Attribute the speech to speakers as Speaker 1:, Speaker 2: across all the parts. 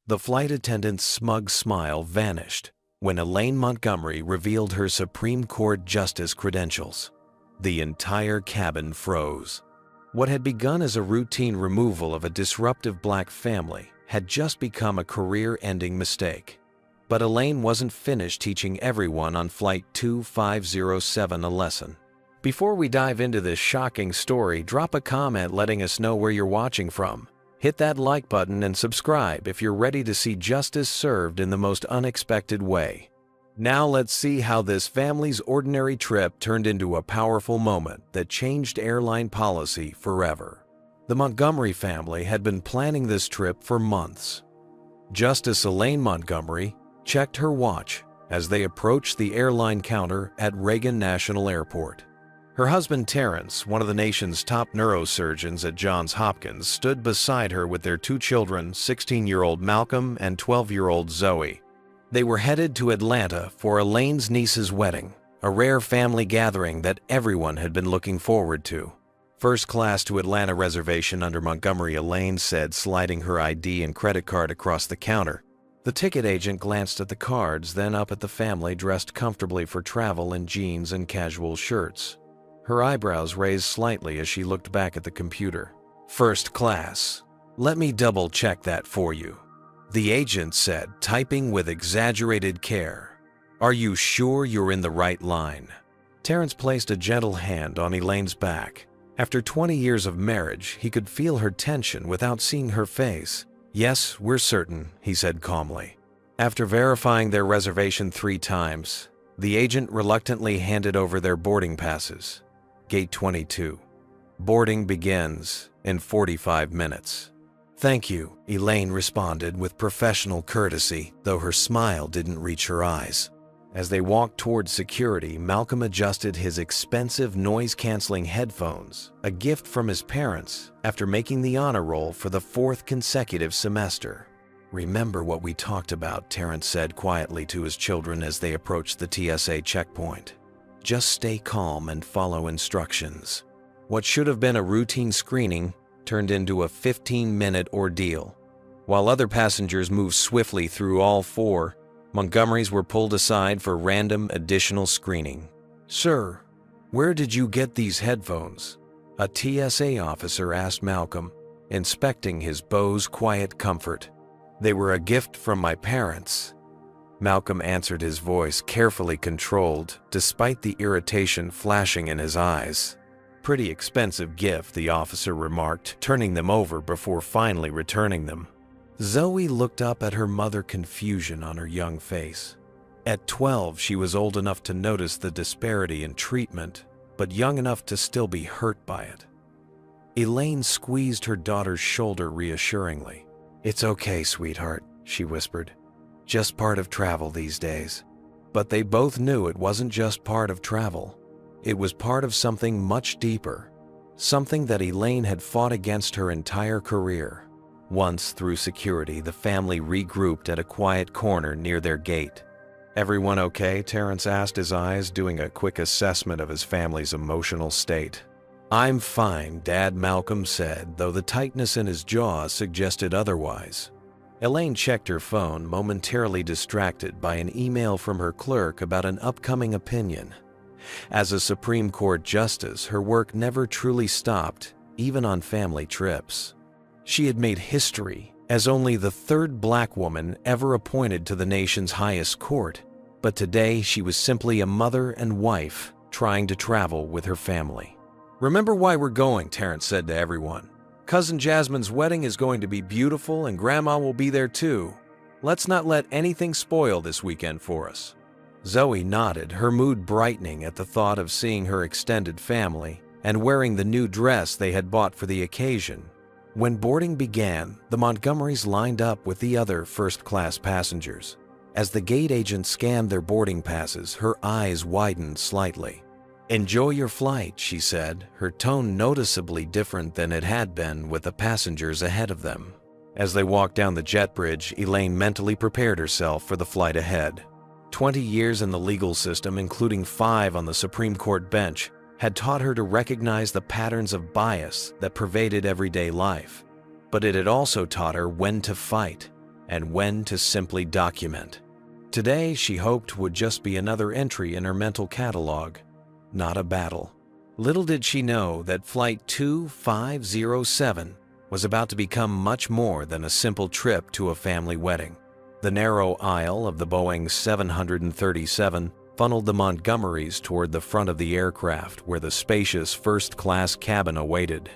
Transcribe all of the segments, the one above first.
Speaker 1: The flight attendant's smug smile vanished when Elaine Montgomery revealed her Supreme Court Justice credentials. The entire cabin froze. What had begun as a routine removal of a disruptive black family had just become a career-ending mistake. But Elaine wasn't finished teaching everyone on Flight 2507 a lesson. Before we dive into this shocking story, drop a comment letting us know where you're watching from. Hit that like button and subscribe if you're ready to see justice served in the most unexpected way. Now let's see how this family's ordinary trip turned into a powerful moment that changed airline policy forever. The Montgomery family had been planning this trip for months. Justice Elaine Montgomery checked her watch as they approached the airline counter at Reagan National Airport. Her husband Terrence, one of the nation's top neurosurgeons at Johns Hopkins, stood beside her with their two children, 16-year-old Malcolm and 12-year-old Zoe. They were headed to Atlanta for Elaine's niece's wedding, a rare family gathering that everyone had been looking forward to. First class to Atlanta reservation under Montgomery, Elaine said, sliding her ID and credit card across the counter. The ticket agent glanced at the cards, then up at the family dressed comfortably for travel in jeans and casual shirts. Her eyebrows raised slightly as she looked back at the computer. First class. Let me double-check that for you, the agent said, typing with exaggerated care. Are you sure you're in the right line? Terrence placed a gentle hand on Elaine's back. After 20 years of marriage, he could feel her tension without seeing her face. Yes, we're certain, he said calmly. After verifying their reservation 3 times, the agent reluctantly handed over their boarding passes. Gate 22. Boarding begins in 45 minutes. Thank you, Elaine responded with professional courtesy, though her smile didn't reach her eyes. As they walked towards security, Malcolm adjusted his expensive noise-canceling headphones, a gift from his parents, after making the honor roll for the 4th consecutive semester. Remember what we talked about, Terrence said quietly to his children as they approached the TSA checkpoint. Just stay calm and follow instructions. What should have been a routine screening turned into a 15-minute ordeal. While other passengers moved swiftly through all 4, Montgomerys were pulled aside for random additional screening. Sir, where did you get these headphones? A TSA officer asked Malcolm, inspecting his Bose Quiet Comfort. They were a gift from my parents. Malcolm answered, his voice carefully controlled, despite the irritation flashing in his eyes. Pretty expensive gift, the officer remarked, turning them over before finally returning them. Zoe looked up at her mother, confusion on her young face. At 12, she was old enough to notice the disparity in treatment, but young enough to still be hurt by it. Elaine squeezed her daughter's shoulder reassuringly. It's okay, sweetheart, she whispered. Just part of travel these days. But they both knew it wasn't just part of travel. It was part of something much deeper, something that Elaine had fought against her entire career. Once, through security, the family regrouped at a quiet corner near their gate. Everyone okay? Terrence asked, his eyes doing a quick assessment of his family's emotional state. I'm fine, Dad, Malcolm said, though the tightness in his jaw suggested otherwise. Elaine checked her phone, momentarily distracted by an email from her clerk about an upcoming opinion. As a Supreme Court justice, her work never truly stopped, even on family trips. She had made history as only the 3rd black woman ever appointed to the nation's highest court, but today she was simply a mother and wife trying to travel with her family. Remember why we're going, Terrence said to everyone. Cousin Jasmine's wedding is going to be beautiful and Grandma will be there too. Let's not let anything spoil this weekend for us. Zoe nodded, her mood brightening at the thought of seeing her extended family and wearing the new dress they had bought for the occasion. When boarding began, the Montgomerys lined up with the other first-class passengers. As the gate agent scanned their boarding passes, her eyes widened slightly. Enjoy your flight, she said, her tone noticeably different than it had been with the passengers ahead of them. As they walked down the jet bridge, Elaine mentally prepared herself for the flight ahead. 20 years in the legal system, including 5 on the Supreme Court bench, had taught her to recognize the patterns of bias that pervaded everyday life. But it had also taught her when to fight. and when to simply document. Today, she hoped would just be another entry in her mental catalog, not a battle. Little did she know that Flight 2507 was about to become much more than a simple trip to a family wedding. The narrow aisle of the Boeing 737 funneled the Montgomerys toward the front of the aircraft where the spacious first-class cabin awaited.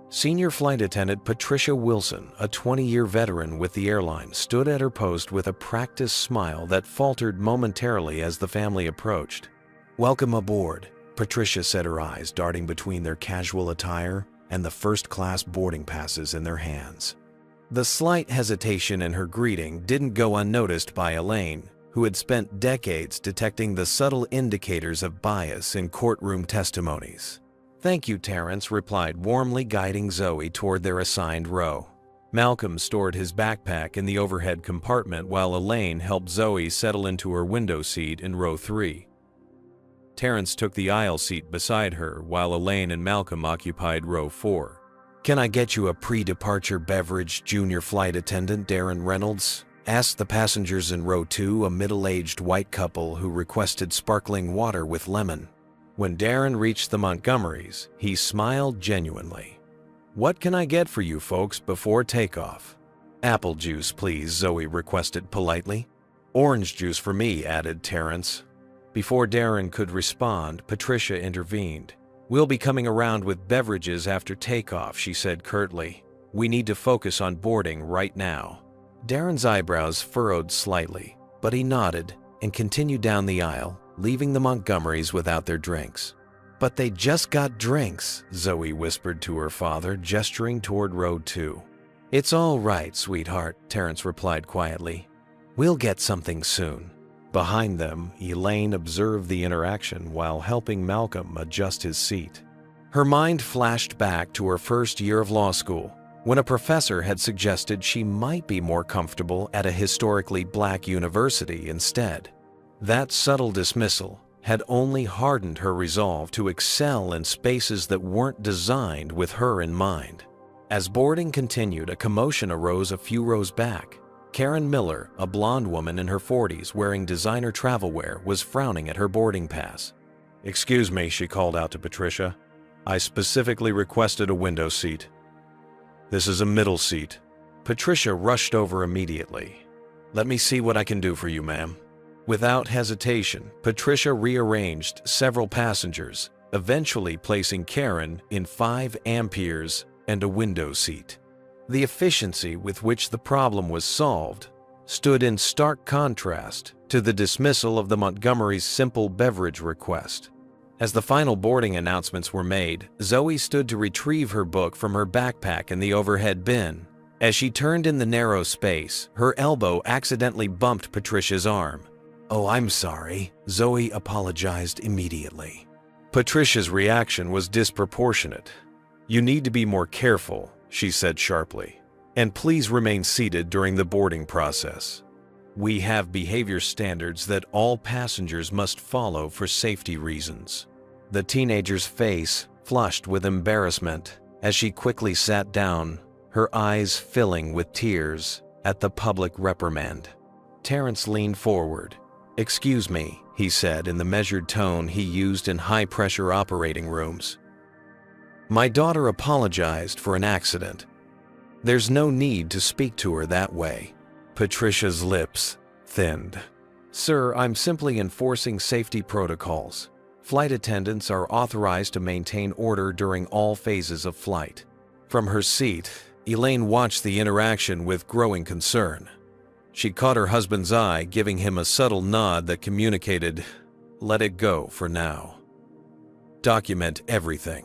Speaker 1: Senior Flight Attendant Patricia Wilson, a 20-year veteran with the airline, stood at her post with a practiced smile that faltered momentarily as the family approached. "Welcome aboard," Patricia said, her eyes darting between their casual attire and the first-class boarding passes in their hands. The slight hesitation in her greeting didn't go unnoticed by Elaine, who had spent decades detecting the subtle indicators of bias in courtroom testimonies. "Thank you," Terrence replied warmly, guiding Zoe toward their assigned row. Malcolm stored his backpack in the overhead compartment while Elaine helped Zoe settle into her window seat in row 3. Terrence took the aisle seat beside her while Elaine and Malcolm occupied row 4. "Can I get you a pre-departure beverage, Junior Flight Attendant Darren Reynolds?" asked the passengers in row 2, a middle-aged white couple who requested sparkling water with lemon. When Darren reached the Montgomerys, he smiled genuinely. "What can I get for you folks before takeoff?" "Apple juice, please," Zoe requested politely. "Orange juice for me," added Terrence. Before Darren could respond, Patricia intervened. "We'll be coming around with beverages after takeoff," she said curtly. "We need to focus on boarding right now." Darren's eyebrows furrowed slightly, but he nodded and continued down the aisle, leaving the Montgomerys without their drinks. "But they just got drinks," Zoe whispered to her father, gesturing toward row 2. "It's all right, sweetheart," Terrence replied quietly. "We'll get something soon." Behind them, Elaine observed the interaction while helping Malcolm adjust his seat. Her mind flashed back to her first year of law school, when a professor had suggested she might be more comfortable at a historically black university instead. That subtle dismissal had only hardened her resolve to excel in spaces that weren't designed with her in mind. As boarding continued, a commotion arose a few rows back. Karen Miller, a blonde woman in her 40s wearing designer travel wear, was frowning at her boarding pass. "Excuse me," she called out to Patricia. "I specifically requested a window seat. This is a middle seat." Patricia rushed over immediately. "Let me see what I can do for you, ma'am." Without hesitation, Patricia rearranged several passengers, eventually placing Karen in 5 amperes and a window seat. The efficiency with which the problem was solved stood in stark contrast to the dismissal of the Montgomerys' simple beverage request. As the final boarding announcements were made, Zoe stood to retrieve her book from her backpack in the overhead bin. As she turned in the narrow space, her elbow accidentally bumped Patricia's arm. "Oh, I'm sorry," Zoe apologized immediately. Patricia's reaction was disproportionate. "You need to be more careful," she said sharply, "and please remain seated during the boarding process. We have behavior standards that all passengers must follow for safety reasons." The teenager's face flushed with embarrassment as she quickly sat down, her eyes filling with tears at the public reprimand. Terrence leaned forward. "Excuse me," he said in the measured tone he used in high-pressure operating rooms. "My daughter apologized for an accident. There's no need to speak to her that way." Patricia's lips thinned. "Sir, I'm simply enforcing safety protocols. Flight attendants are authorized to maintain order during all phases of flight." From her seat, Elaine watched the interaction with growing concern. She caught her husband's eye, giving him a subtle nod that communicated, "Let it go for now. Document everything."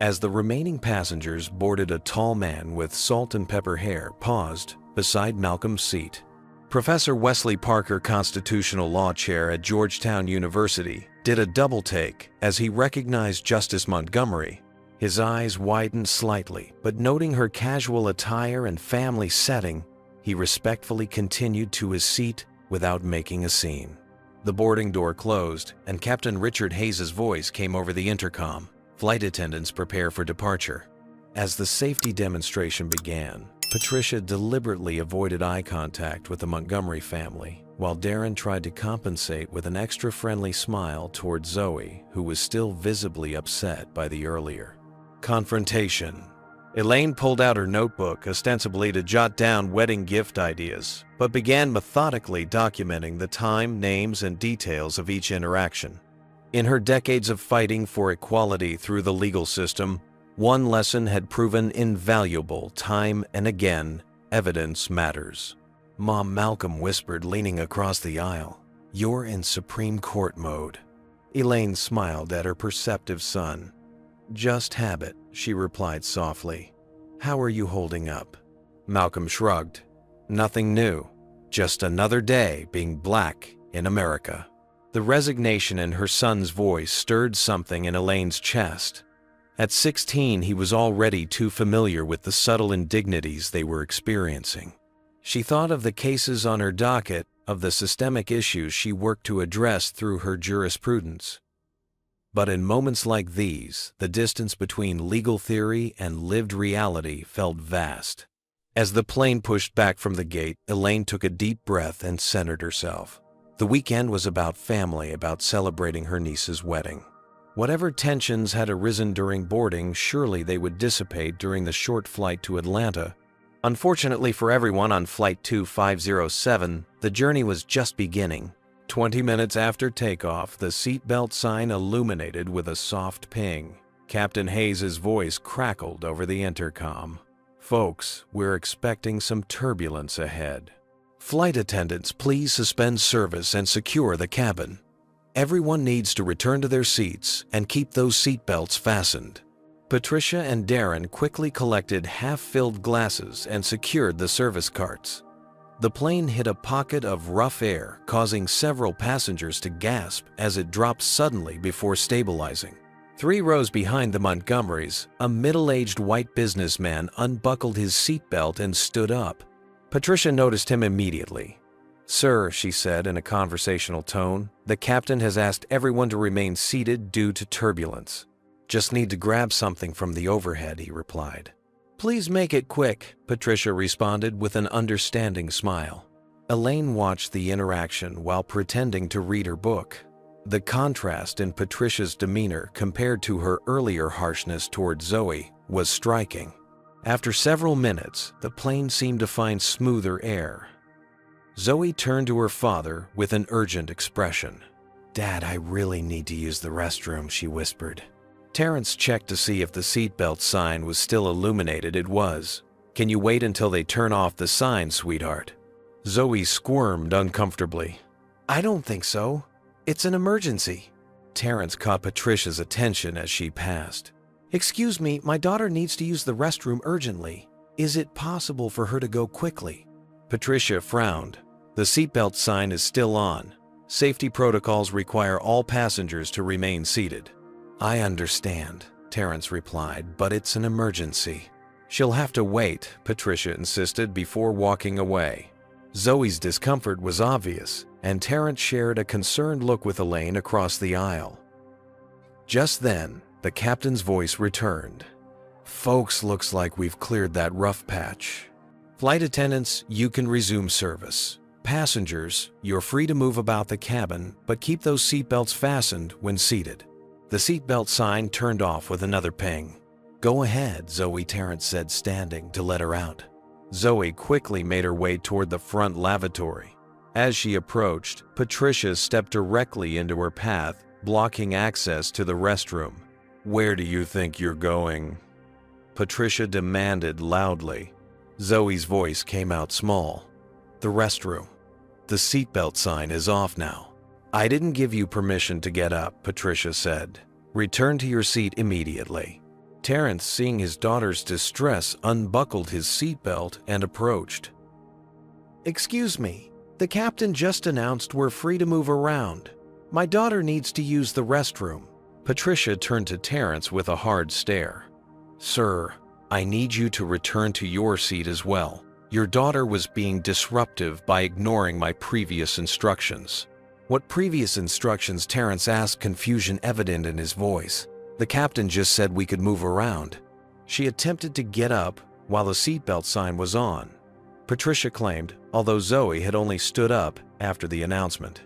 Speaker 1: As the remaining passengers boarded, a tall man with salt and pepper hair paused beside Malcolm's seat. Professor Wesley Parker, constitutional law chair at Georgetown University, did a double take as he recognized Justice Montgomery. His eyes widened slightly, but noting her casual attire and family setting, he respectfully continued to his seat without making a scene. The boarding door closed, and Captain Richard Hayes's voice came over the intercom. "Flight attendants prepare for departure." As the safety demonstration began, Patricia deliberately avoided eye contact with the Montgomery family, while Darren tried to compensate with an extra friendly smile toward Zoe, who was still visibly upset by the earlier confrontation. Elaine pulled out her notebook, ostensibly to jot down wedding gift ideas, but began methodically documenting the time, names, and details of each interaction. In her decades of fighting for equality through the legal system, one lesson had proven invaluable time and again: evidence matters. Mom, Malcolm whispered, leaning across the aisle. "You're in Supreme Court mode." Elaine smiled at her perceptive son. "Just habit," she replied softly. "How are you holding up?" Malcolm shrugged. "Nothing new. Just another day being black in America." The resignation in her son's voice stirred something in Elaine's chest. At 16, he was already too familiar with the subtle indignities they were experiencing. She thought of the cases on her docket, of the systemic issues she worked to address through her jurisprudence. But in moments like these, the distance between legal theory and lived reality felt vast. As the plane pushed back from the gate, Elaine took a deep breath and centered herself. The weekend was about family, about celebrating her niece's wedding. Whatever tensions had arisen during boarding, surely they would dissipate during the short flight to Atlanta. Unfortunately for everyone on Flight 2507, the journey was just beginning. 20 minutes after takeoff, the seatbelt sign illuminated with a soft ping. Captain Hayes' voice crackled over the intercom. "Folks, we're expecting some turbulence ahead. Flight attendants, please suspend service and secure the cabin. Everyone needs to return to their seats and keep those seatbelts fastened." Patricia and Darren quickly collected half-filled glasses and secured the service carts. The plane hit a pocket of rough air, causing several passengers to gasp as it dropped suddenly before stabilizing. 3 rows behind the Montgomerys, a middle-aged white businessman unbuckled his seatbelt and stood up. Patricia noticed him immediately. "Sir," she said in a conversational tone, "the captain has asked everyone to remain seated due to turbulence." "Just need to grab something from the overhead," he replied. "Please make it quick," Patricia responded with an understanding smile. Elaine watched the interaction while pretending to read her book. The contrast in Patricia's demeanor compared to her earlier harshness toward Zoe was striking. After several minutes, the plane seemed to find smoother air. Zoe turned to her father with an urgent expression. "Dad, I really need to use the restroom," she whispered. Terrence checked to see if the seatbelt sign was still illuminated. It was. "Can you wait until they turn off the sign, sweetheart?" Zoe squirmed uncomfortably. "I don't think so. It's an emergency." Terrence caught Patricia's attention as she passed. "Excuse me, my daughter needs to use the restroom urgently. Is it possible for her to go quickly?" Patricia frowned. "The seatbelt sign is still on. Safety protocols require all passengers to remain seated." "I understand," Terrence replied, "but it's an emergency." "She'll have to wait," Patricia insisted before walking away. Zoe's discomfort was obvious, and Terrence shared a concerned look with Elaine across the aisle. Just then, the captain's voice returned. "Folks, looks like we've cleared that rough patch. Flight attendants, you can resume service. Passengers, you're free to move about the cabin, but keep those seatbelts fastened when seated." The seatbelt sign turned off with another ping. "Go ahead," Zoe, Terrence said, standing to let her out. Zoe quickly made her way toward the front lavatory. As she approached, Patricia stepped directly into her path, blocking access to the restroom. "Where do you think you're going?" Patricia demanded loudly. Zoe's voice came out small. "The restroom. The seatbelt sign is off now." "I didn't give you permission to get up," Patricia said. "Return to your seat immediately." Terrence, seeing his daughter's distress, unbuckled his seatbelt and approached. "Excuse me, the captain just announced we're free to move around. My daughter needs to use the restroom." Patricia turned to Terrence with a hard stare. "Sir, I need you to return to your seat as well. Your daughter was being disruptive by ignoring my previous instructions." "What previous instructions?" Terrence asked, confusion evident in his voice. "The captain just said we could move around." She attempted to get up, while the seatbelt sign was on, Patricia claimed, although Zoe had only stood up after the announcement.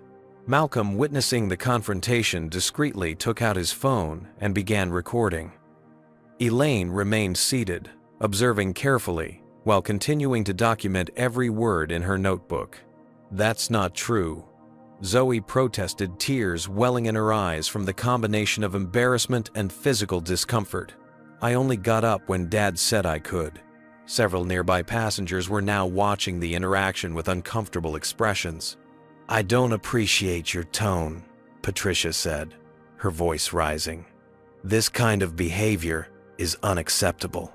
Speaker 1: Malcolm, witnessing the confrontation, discreetly took out his phone and began recording. Elaine remained seated, observing carefully, while continuing to document every word in her notebook. "That's not true," Zoe protested, tears welling in her eyes from the combination of embarrassment and physical discomfort. "I only got up when Dad said I could." Several nearby passengers were now watching the interaction with uncomfortable expressions. "I don't appreciate your tone," Patricia said, her voice rising. "This kind of behavior is unacceptable."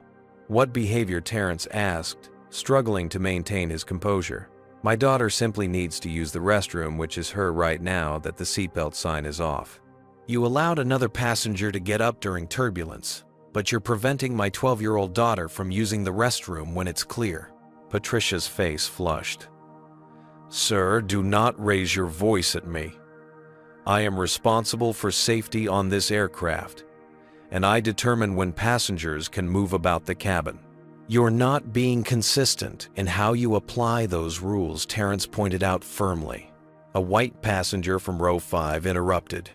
Speaker 1: "What behavior?" Terrence asked, struggling to maintain his composure. "My daughter simply needs to use the restroom, which is her right now that the seatbelt sign is off." "You allowed another passenger to get up during turbulence, but you're preventing my 12-year-old daughter from using the restroom when it's clear." Patricia's face flushed. "Sir, do not raise your voice at me. I am responsible for safety on this aircraft, and I determine when passengers can move about the cabin." "You're not being consistent in how you apply those rules," Terrence pointed out firmly. A white passenger from row 5 interrupted.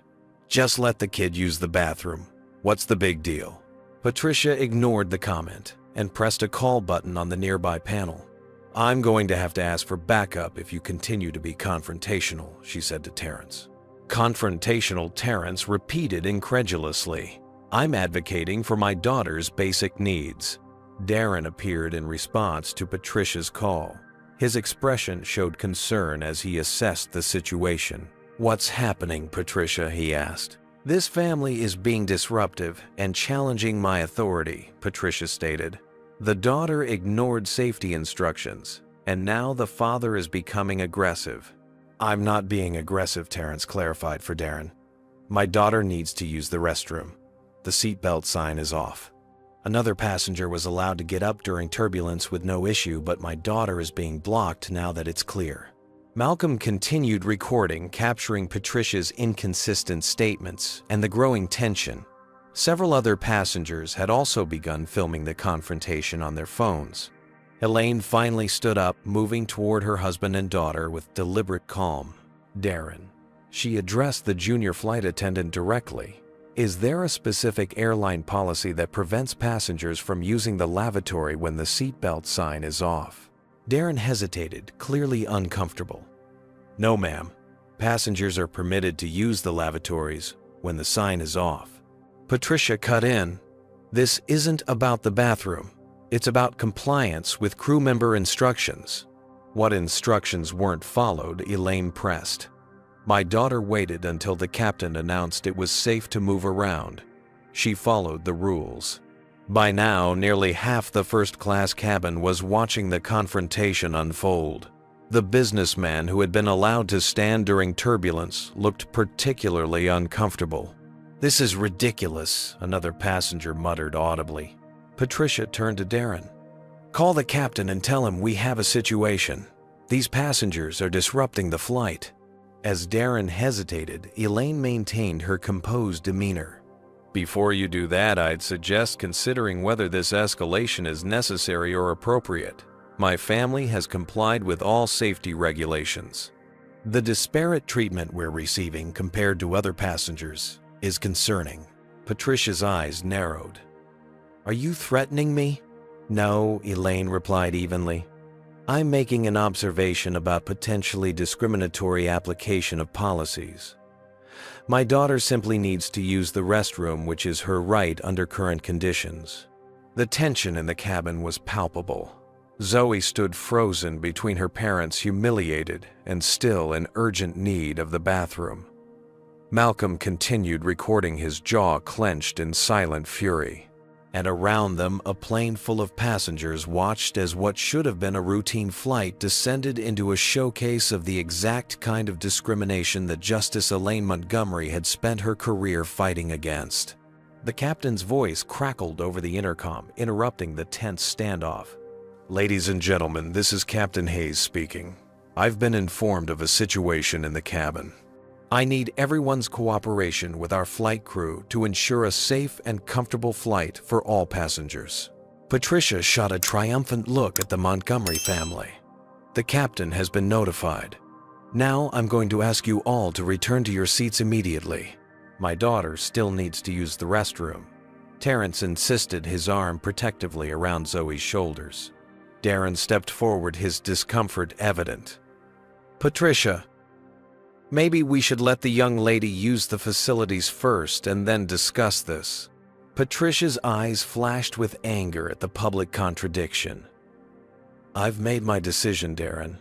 Speaker 1: "Just let the kid use the bathroom. What's the big deal?" Patricia ignored the comment and pressed a call button on the nearby panel. "I'm going to have to ask for backup if you continue to be confrontational," she said to Terrence. "Confrontational?" Terrence repeated incredulously. "I'm advocating for my daughter's basic needs." Darren appeared in response to Patricia's call. His expression showed concern as he assessed the situation. "What's happening, Patricia?" he asked. "This family is being disruptive and challenging my authority," Patricia stated. "The daughter ignored safety instructions, and now the father is becoming aggressive." "I'm not being aggressive," Terrence clarified for Darren. "My daughter needs to use the restroom. The seatbelt sign is off. Another passenger was allowed to get up during turbulence with no issue, but my daughter is being blocked now that it's clear." Malcolm continued recording, capturing Patricia's inconsistent statements and the growing tension. Several other passengers had also begun filming the confrontation on their phones. Elaine finally stood up, moving toward her husband and daughter with deliberate calm. "Darren," she addressed the junior flight attendant directly, "is there a specific airline policy that prevents passengers from using the lavatory when the seatbelt sign is off?" Darren hesitated, clearly uncomfortable. "No, ma'am. Passengers are permitted to use the lavatories when the sign is off." Patricia cut in. "This isn't about the bathroom. It's about compliance with crew member instructions." "What instructions weren't followed?" Elaine pressed. "My daughter waited until the captain announced it was safe to move around. She followed the rules." By now, nearly half the first-class cabin was watching the confrontation unfold. The businessman who had been allowed to stand during turbulence looked particularly uncomfortable. "This is ridiculous," another passenger muttered audibly. Patricia turned to Darren. "Call the captain and tell him we have a situation. These passengers are disrupting the flight." As Darren hesitated, Elaine maintained her composed demeanor. "Before you do that, I'd suggest considering whether this escalation is necessary or appropriate. My family has complied with all safety regulations. The disparate treatment we're receiving compared to other passengers is concerning." Patricia's eyes narrowed. "Are you threatening me?" "No," Elaine replied evenly. "I'm making an observation about potentially discriminatory application of policies. My daughter simply needs to use the restroom, which is her right under current conditions." The tension in the cabin was palpable. Zoe stood frozen between her parents, humiliated and still in urgent need of the bathroom. Malcolm continued recording, his jaw clenched in silent fury. And around them, a plane full of passengers watched as what should have been a routine flight descended into a showcase of the exact kind of discrimination that Justice Elaine Montgomery had spent her career fighting against. The captain's voice crackled over the intercom, interrupting the tense standoff. "Ladies and gentlemen, this is Captain Hayes speaking. I've been informed of a situation in the cabin. I need everyone's cooperation with our flight crew to ensure a safe and comfortable flight for all passengers." Patricia shot a triumphant look at the Montgomery family. The captain has been notified. Now I'm going to ask you all to return to your seats immediately. My daughter still needs to use the restroom. Terrence insisted, his arm protectively around Zoe's shoulders. Darren stepped forward, his discomfort evident. Patricia, maybe we should let the young lady use the facilities first and then discuss this. Patricia's eyes flashed with anger at the public contradiction. I've made my decision, Darren.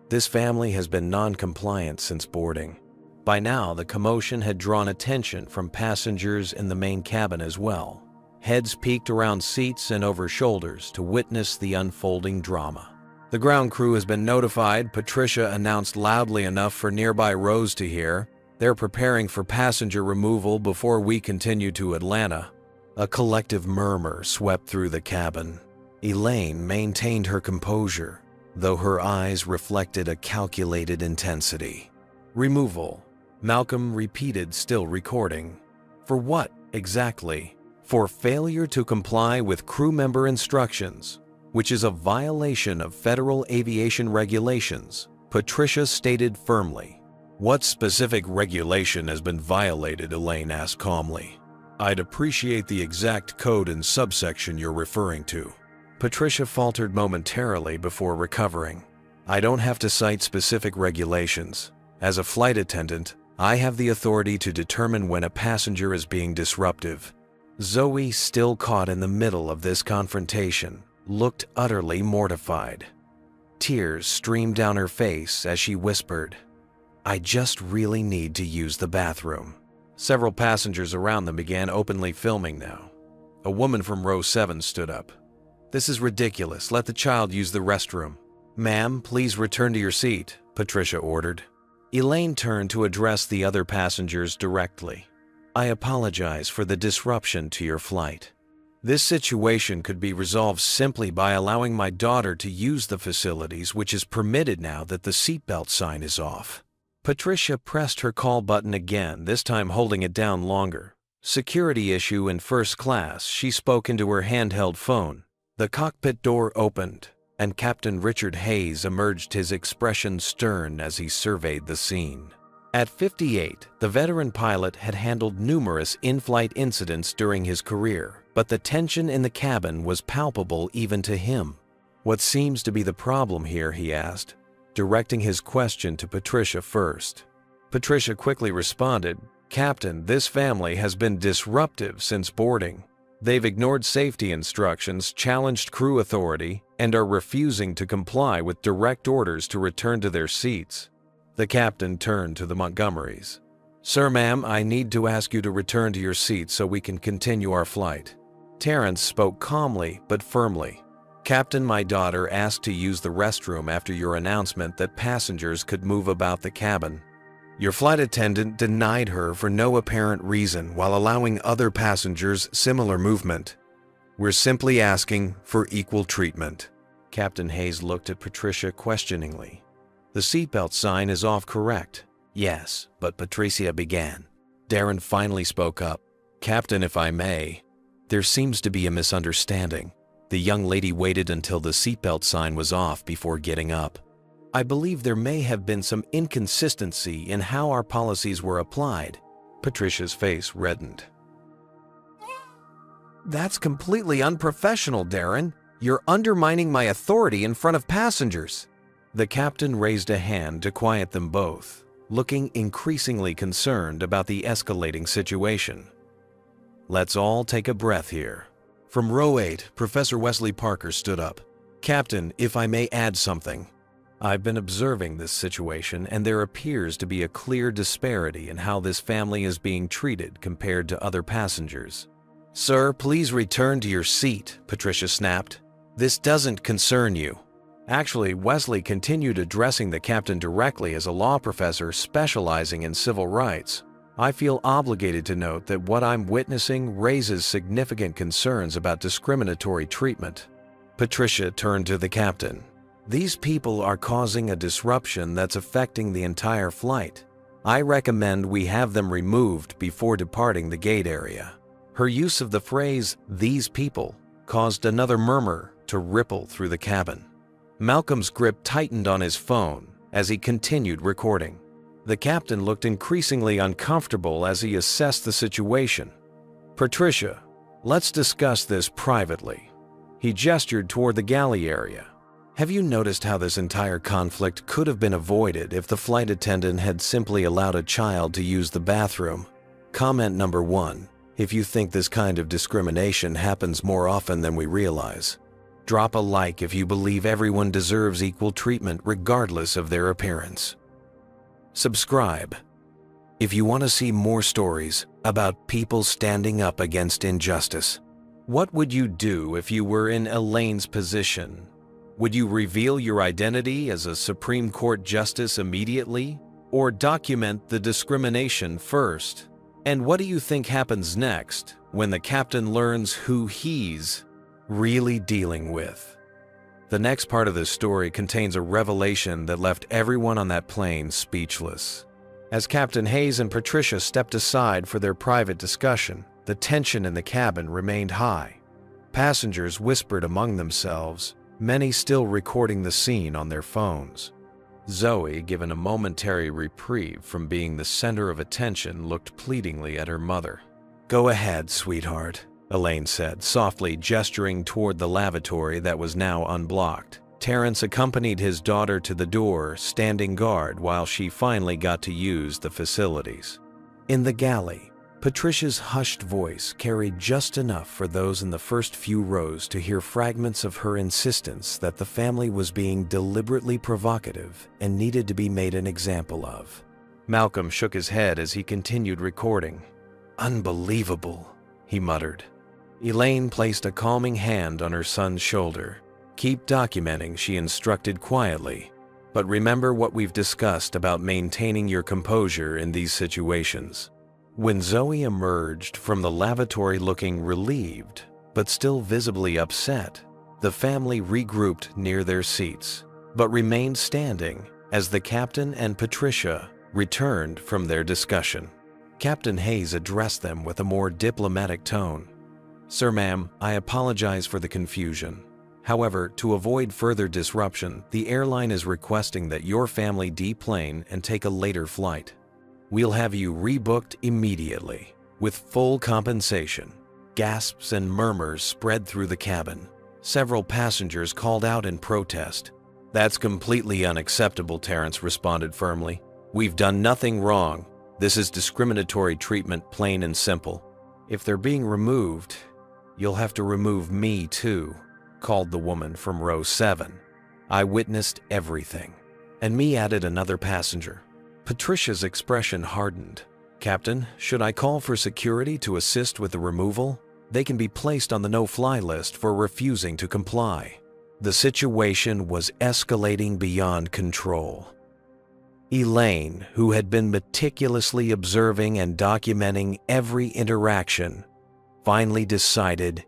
Speaker 1: This family has been non-compliant since boarding. By now, the commotion had drawn attention from passengers in the main cabin as well. Heads peeked around seats and over shoulders to witness the unfolding drama. The ground crew has been notified, Patricia announced loudly enough for nearby rows to hear. They're preparing for passenger removal before we continue to Atlanta. A collective murmur swept through the cabin. Elaine maintained her composure, though her eyes reflected a calculated intensity. Removal, Malcolm repeated, still recording. For what, exactly? For failure to comply with crew member instructions, which is a violation of federal aviation regulations, Patricia stated firmly. What specific regulation has been violated? Elaine asked calmly. I'd appreciate the exact code and subsection you're referring to. Patricia faltered momentarily before recovering. I don't have to cite specific regulations. As a flight attendant, I have the authority to determine when a passenger is being disruptive. Zoe, still caught in the middle of this confrontation, looked utterly mortified. Tears streamed down her face as she whispered, I just really need to use the bathroom. Several passengers around them began openly filming now. A woman from row 7 stood up. This is ridiculous. Let the child use the restroom. Ma'am, please return to your seat, Patricia ordered. Elaine turned to address the other passengers directly. I apologize for the disruption to your flight. This situation could be resolved simply by allowing my daughter to use the facilities, which is permitted now that the seatbelt sign is off. Patricia pressed her call button again, this time holding it down longer. Security issue in first class, she spoke into her handheld phone. The cockpit door opened, and Captain Richard Hayes emerged, his expression stern as he surveyed the scene. At 58, the veteran pilot had handled numerous in-flight incidents during his career, but the tension in the cabin was palpable even to him. What seems to be the problem here, he asked, directing his question to Patricia first. Patricia quickly responded, Captain, this family has been disruptive since boarding. They've ignored safety instructions, challenged crew authority, and are refusing to comply with direct orders to return to their seats. The captain turned to the Montgomerys. Sir, ma'am, I need to ask you to return to your seats so we can continue our flight. Terrence spoke calmly but firmly. Captain, my daughter asked to use the restroom after your announcement that passengers could move about the cabin. Your flight attendant denied her for no apparent reason while allowing other passengers similar movement. We're simply asking for equal treatment. Captain Hayes looked at Patricia questioningly. The seatbelt sign is off, correct? Yes, but Patricia began. Darren finally spoke up. Captain, if I may, there seems to be a misunderstanding. The young lady waited until the seatbelt sign was off before getting up. I believe there may have been some inconsistency in how our policies were applied. Patricia's face reddened. That's completely unprofessional, Darren. You're undermining my authority in front of passengers. The captain raised a hand to quiet them both, looking increasingly concerned about the escalating situation. Let's all take a breath here. From row 8, Professor Wesley Parker stood up. Captain, if I may add something. I've been observing this situation, and there appears to be a clear disparity in how this family is being treated compared to other passengers. Sir, please return to your seat, Patricia snapped. This doesn't concern you. Actually, Wesley continued addressing the captain directly as a law professor specializing in civil rights. I feel obligated to note that what I'm witnessing raises significant concerns about discriminatory treatment. Patricia turned to the captain. These people are causing a disruption that's affecting the entire flight. I recommend we have them removed before departing the gate area. Her use of the phrase, these people, caused another murmur to ripple through the cabin. Malcolm's grip tightened on his phone as he continued recording. The captain looked increasingly uncomfortable as he assessed the situation. "Patricia, let's discuss this privately." He gestured toward the galley area. "Have you noticed how this entire conflict could have been avoided if the flight attendant had simply allowed a child to use the bathroom? Comment number 1. If you think this kind of discrimination happens more often than we realize. Drop a like if you believe everyone deserves equal treatment regardless of their appearance. Subscribe if you want to see more stories about people standing up against injustice. What would you do if you were in Elaine's position? Would you reveal your identity as a Supreme Court justice immediately, or document the discrimination first? And what do you think happens next when the captain learns who he's really dealing with? The next part of this story contains a revelation that left everyone on that plane speechless. As Captain Hayes and Patricia stepped aside for their private discussion, the tension in the cabin remained high. Passengers whispered among themselves, many still recording the scene on their phones. Zoe, given a momentary reprieve from being the center of attention, looked pleadingly at her mother. "Go ahead, sweetheart," Elaine said, softly gesturing toward the lavatory that was now unblocked. Terrence accompanied his daughter to the door, standing guard while she finally got to use the facilities. In the galley, Patricia's hushed voice carried just enough for those in the first few rows to hear fragments of her insistence that the family was being deliberately provocative and needed to be made an example of. Malcolm shook his head as he continued recording. "Unbelievable," he muttered. Elaine placed a calming hand on her son's shoulder. "Keep documenting," she instructed quietly. "But remember what we've discussed about maintaining your composure in these situations." When Zoe emerged from the lavatory looking relieved, but still visibly upset, the family regrouped near their seats, but remained standing as the captain and Patricia returned from their discussion. Captain Hayes addressed them with a more diplomatic tone. "Sir, ma'am, I apologize for the confusion. However, to avoid further disruption, the airline is requesting that your family deplane and take a later flight. We'll have you rebooked immediately, with full compensation." Gasps and murmurs spread through the cabin. Several passengers called out in protest. "That's completely unacceptable," Terrence responded firmly. "We've done nothing wrong. This is discriminatory treatment, plain and simple. If they're being removed, you'll have to remove me too," called the woman from row 7. "I witnessed everything." "And me," added another passenger. Patricia's expression hardened. "Captain, should I call for security to assist with the removal? They can be placed on the no-fly list for refusing to comply." The situation was escalating beyond control. Elaine, who had been meticulously observing and documenting every interaction, finally decided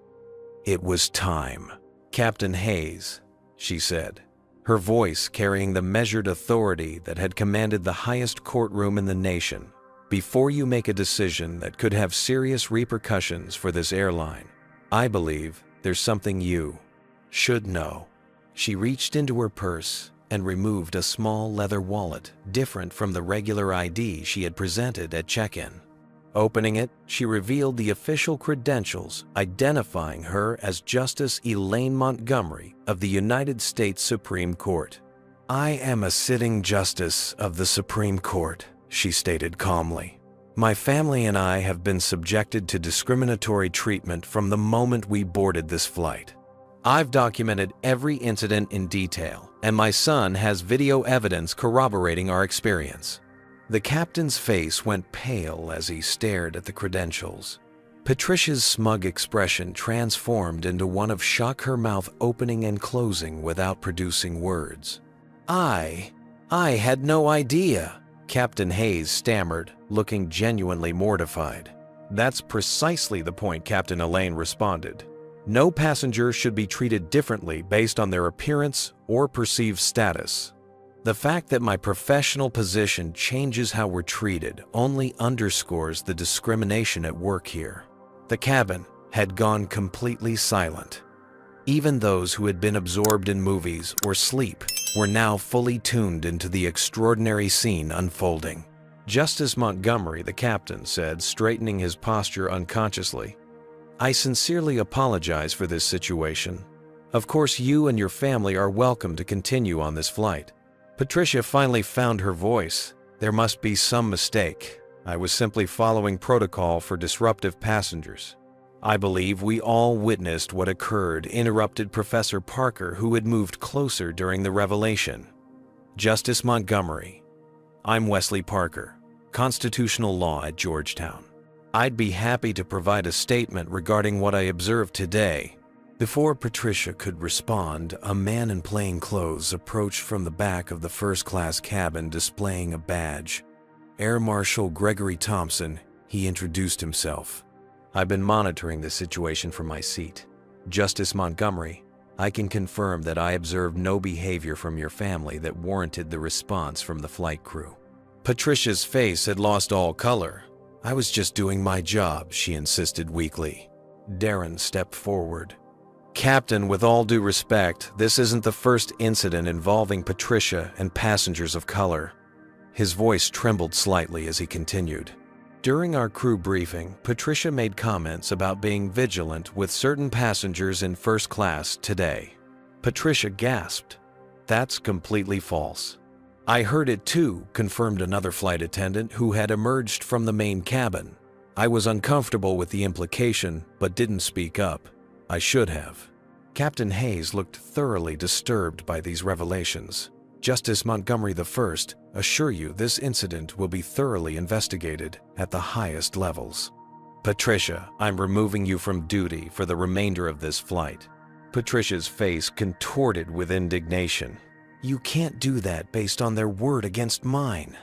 Speaker 1: it was time. "Captain Hayes," she said, her voice carrying the measured authority that had commanded the highest courtroom in the nation, "before you make a decision that could have serious repercussions for this airline, I believe there's something you should know." She reached into her purse and removed a small leather wallet different from the regular ID she had presented at check-in. Opening it, she revealed the official credentials identifying her as Justice Elaine Montgomery of the United States Supreme Court. "I am a sitting justice of the Supreme Court," she stated calmly. "My family and I have been subjected to discriminatory treatment from the moment we boarded this flight. I've documented every incident in detail, and my son has video evidence corroborating our experience." The captain's face went pale as he stared at the credentials. Patricia's smug expression transformed into one of shock, her mouth opening and closing without producing words. I had no idea," Captain Hayes stammered, looking genuinely mortified. "That's precisely the point," Captain Elaine responded. "No passenger should be treated differently based on their appearance or perceived status. The fact that my professional position changes how we're treated only underscores the discrimination at work here." The cabin had gone completely silent. Even those who had been absorbed in movies or sleep were now fully tuned into the extraordinary scene unfolding. Justice Montgomery, the captain, said, straightening his posture unconsciously, "I sincerely apologize for this situation. Of course, you and your family are welcome to continue on this flight." Patricia finally found her voice. "There must be some mistake. I was simply following protocol for disruptive passengers." "I believe we all witnessed what occurred," interrupted Professor Parker, who had moved closer during the revelation. "Justice Montgomery, I'm Wesley Parker, Constitutional Law at Georgetown. I'd be happy to provide a statement regarding what I observed today." Before Patricia could respond, a man in plain clothes approached from the back of the first-class cabin displaying a badge. Air Marshal Gregory Thompson, he introduced himself. "I've been monitoring this situation from my seat. Justice Montgomery, I can confirm that I observed no behavior from your family that warranted the response from the flight crew." Patricia's face had lost all color. "I was just doing my job," she insisted weakly. Darren stepped forward. "Captain, with all due respect, this isn't the first incident involving Patricia and passengers of color." His voice trembled slightly as he continued. "During our crew briefing, Patricia made comments about being vigilant with certain passengers in first class today." Patricia gasped. "That's completely false." "I heard it too," confirmed another flight attendant who had emerged from the main cabin. "I was uncomfortable with the implication, but didn't speak up. I should have." Captain Hayes looked thoroughly disturbed by these revelations. "Justice Montgomery I assure you this incident will be thoroughly investigated at the highest levels." "Patricia, I'm removing you from duty for the remainder of this flight." Patricia's face contorted with indignation. "You can't do that based on their word against mine."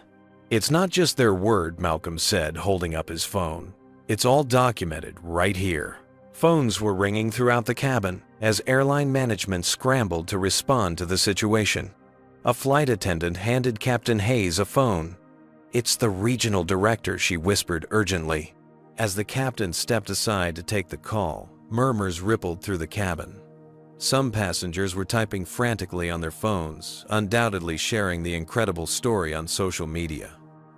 Speaker 1: "It's not just their word," Malcolm said, holding up his phone. "It's all documented right here." Phones were ringing throughout the cabin as airline management scrambled to respond to the situation. A flight attendant handed Captain Hayes a phone. "It's the regional director," she whispered urgently. As the captain stepped aside to take the call, murmurs rippled through the cabin. Some passengers were typing frantically on their phones, undoubtedly sharing the incredible story on social media.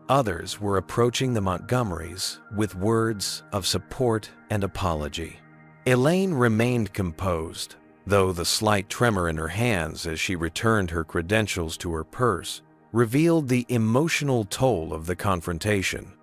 Speaker 1: Others were approaching the Montgomerys with words of support and apology. Elaine remained composed, though the slight tremor in her hands as she returned her credentials to her purse revealed the emotional toll of the confrontation.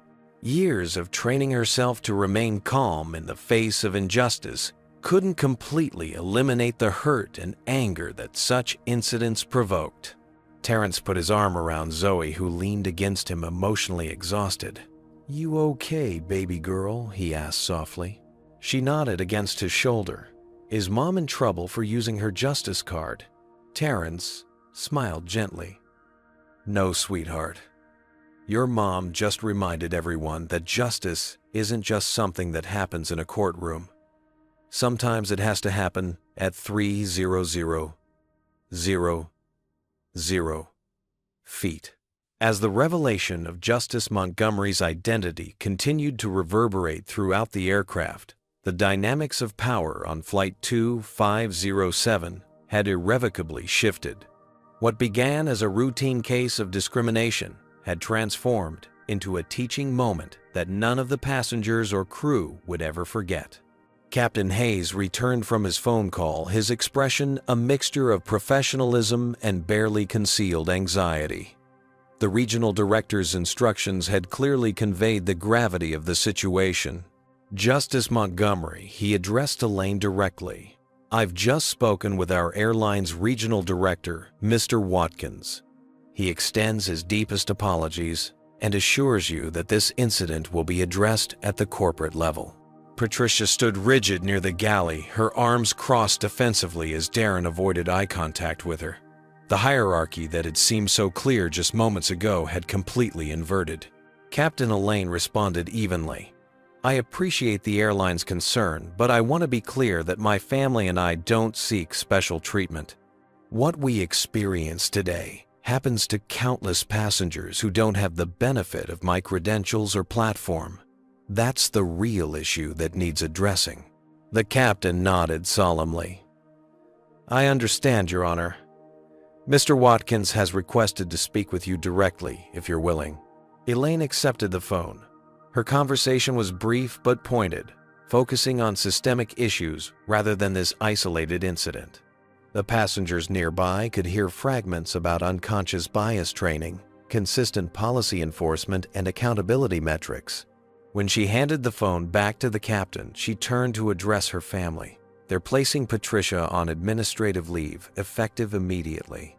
Speaker 1: Years of training herself to remain calm in the face of injustice couldn't completely eliminate the hurt and anger that such incidents provoked. Terrence put his arm around Zoe, who leaned against him emotionally exhausted. "You okay, baby girl?" he asked softly. She nodded against his shoulder. "Is Mom in trouble for using her justice card?" Terrence smiled gently. "No, sweetheart. Your mom just reminded everyone that justice isn't just something that happens in a courtroom. Sometimes it has to happen at 300,000 feet." As the revelation of Justice Montgomery's identity continued to reverberate throughout the aircraft, the dynamics of power on Flight 2507 had irrevocably shifted. What began as a routine case of discrimination had transformed into a teaching moment that none of the passengers or crew would ever forget. Captain Hayes returned from his phone call, his expression a mixture of professionalism and barely concealed anxiety. The regional director's instructions had clearly conveyed the gravity of the situation. "Justice Montgomery," he addressed Elaine directly, "I've just spoken with our airline's regional director, Mr. Watkins. He extends his deepest apologies and assures you that this incident will be addressed at the corporate level." Patricia stood rigid near the galley, her arms crossed defensively as Darren avoided eye contact with her. The hierarchy that had seemed so clear just moments ago had completely inverted. Captain Elaine responded evenly. "I appreciate the airline's concern, but I want to be clear that my family and I don't seek special treatment. What we experience today happens to countless passengers who don't have the benefit of my credentials or platform. That's the real issue that needs addressing." The captain nodded solemnly. I understand, Your Honor. Mr. Watkins has requested to speak with you directly, if you're willing. Elaine accepted the phone. Her conversation was brief but pointed, focusing on systemic issues rather than this isolated incident. The passengers nearby could hear fragments about unconscious bias training, consistent policy enforcement, and accountability metrics. When she handed the phone back to the captain, she turned to address her family. They're placing Patricia on administrative leave, effective immediately.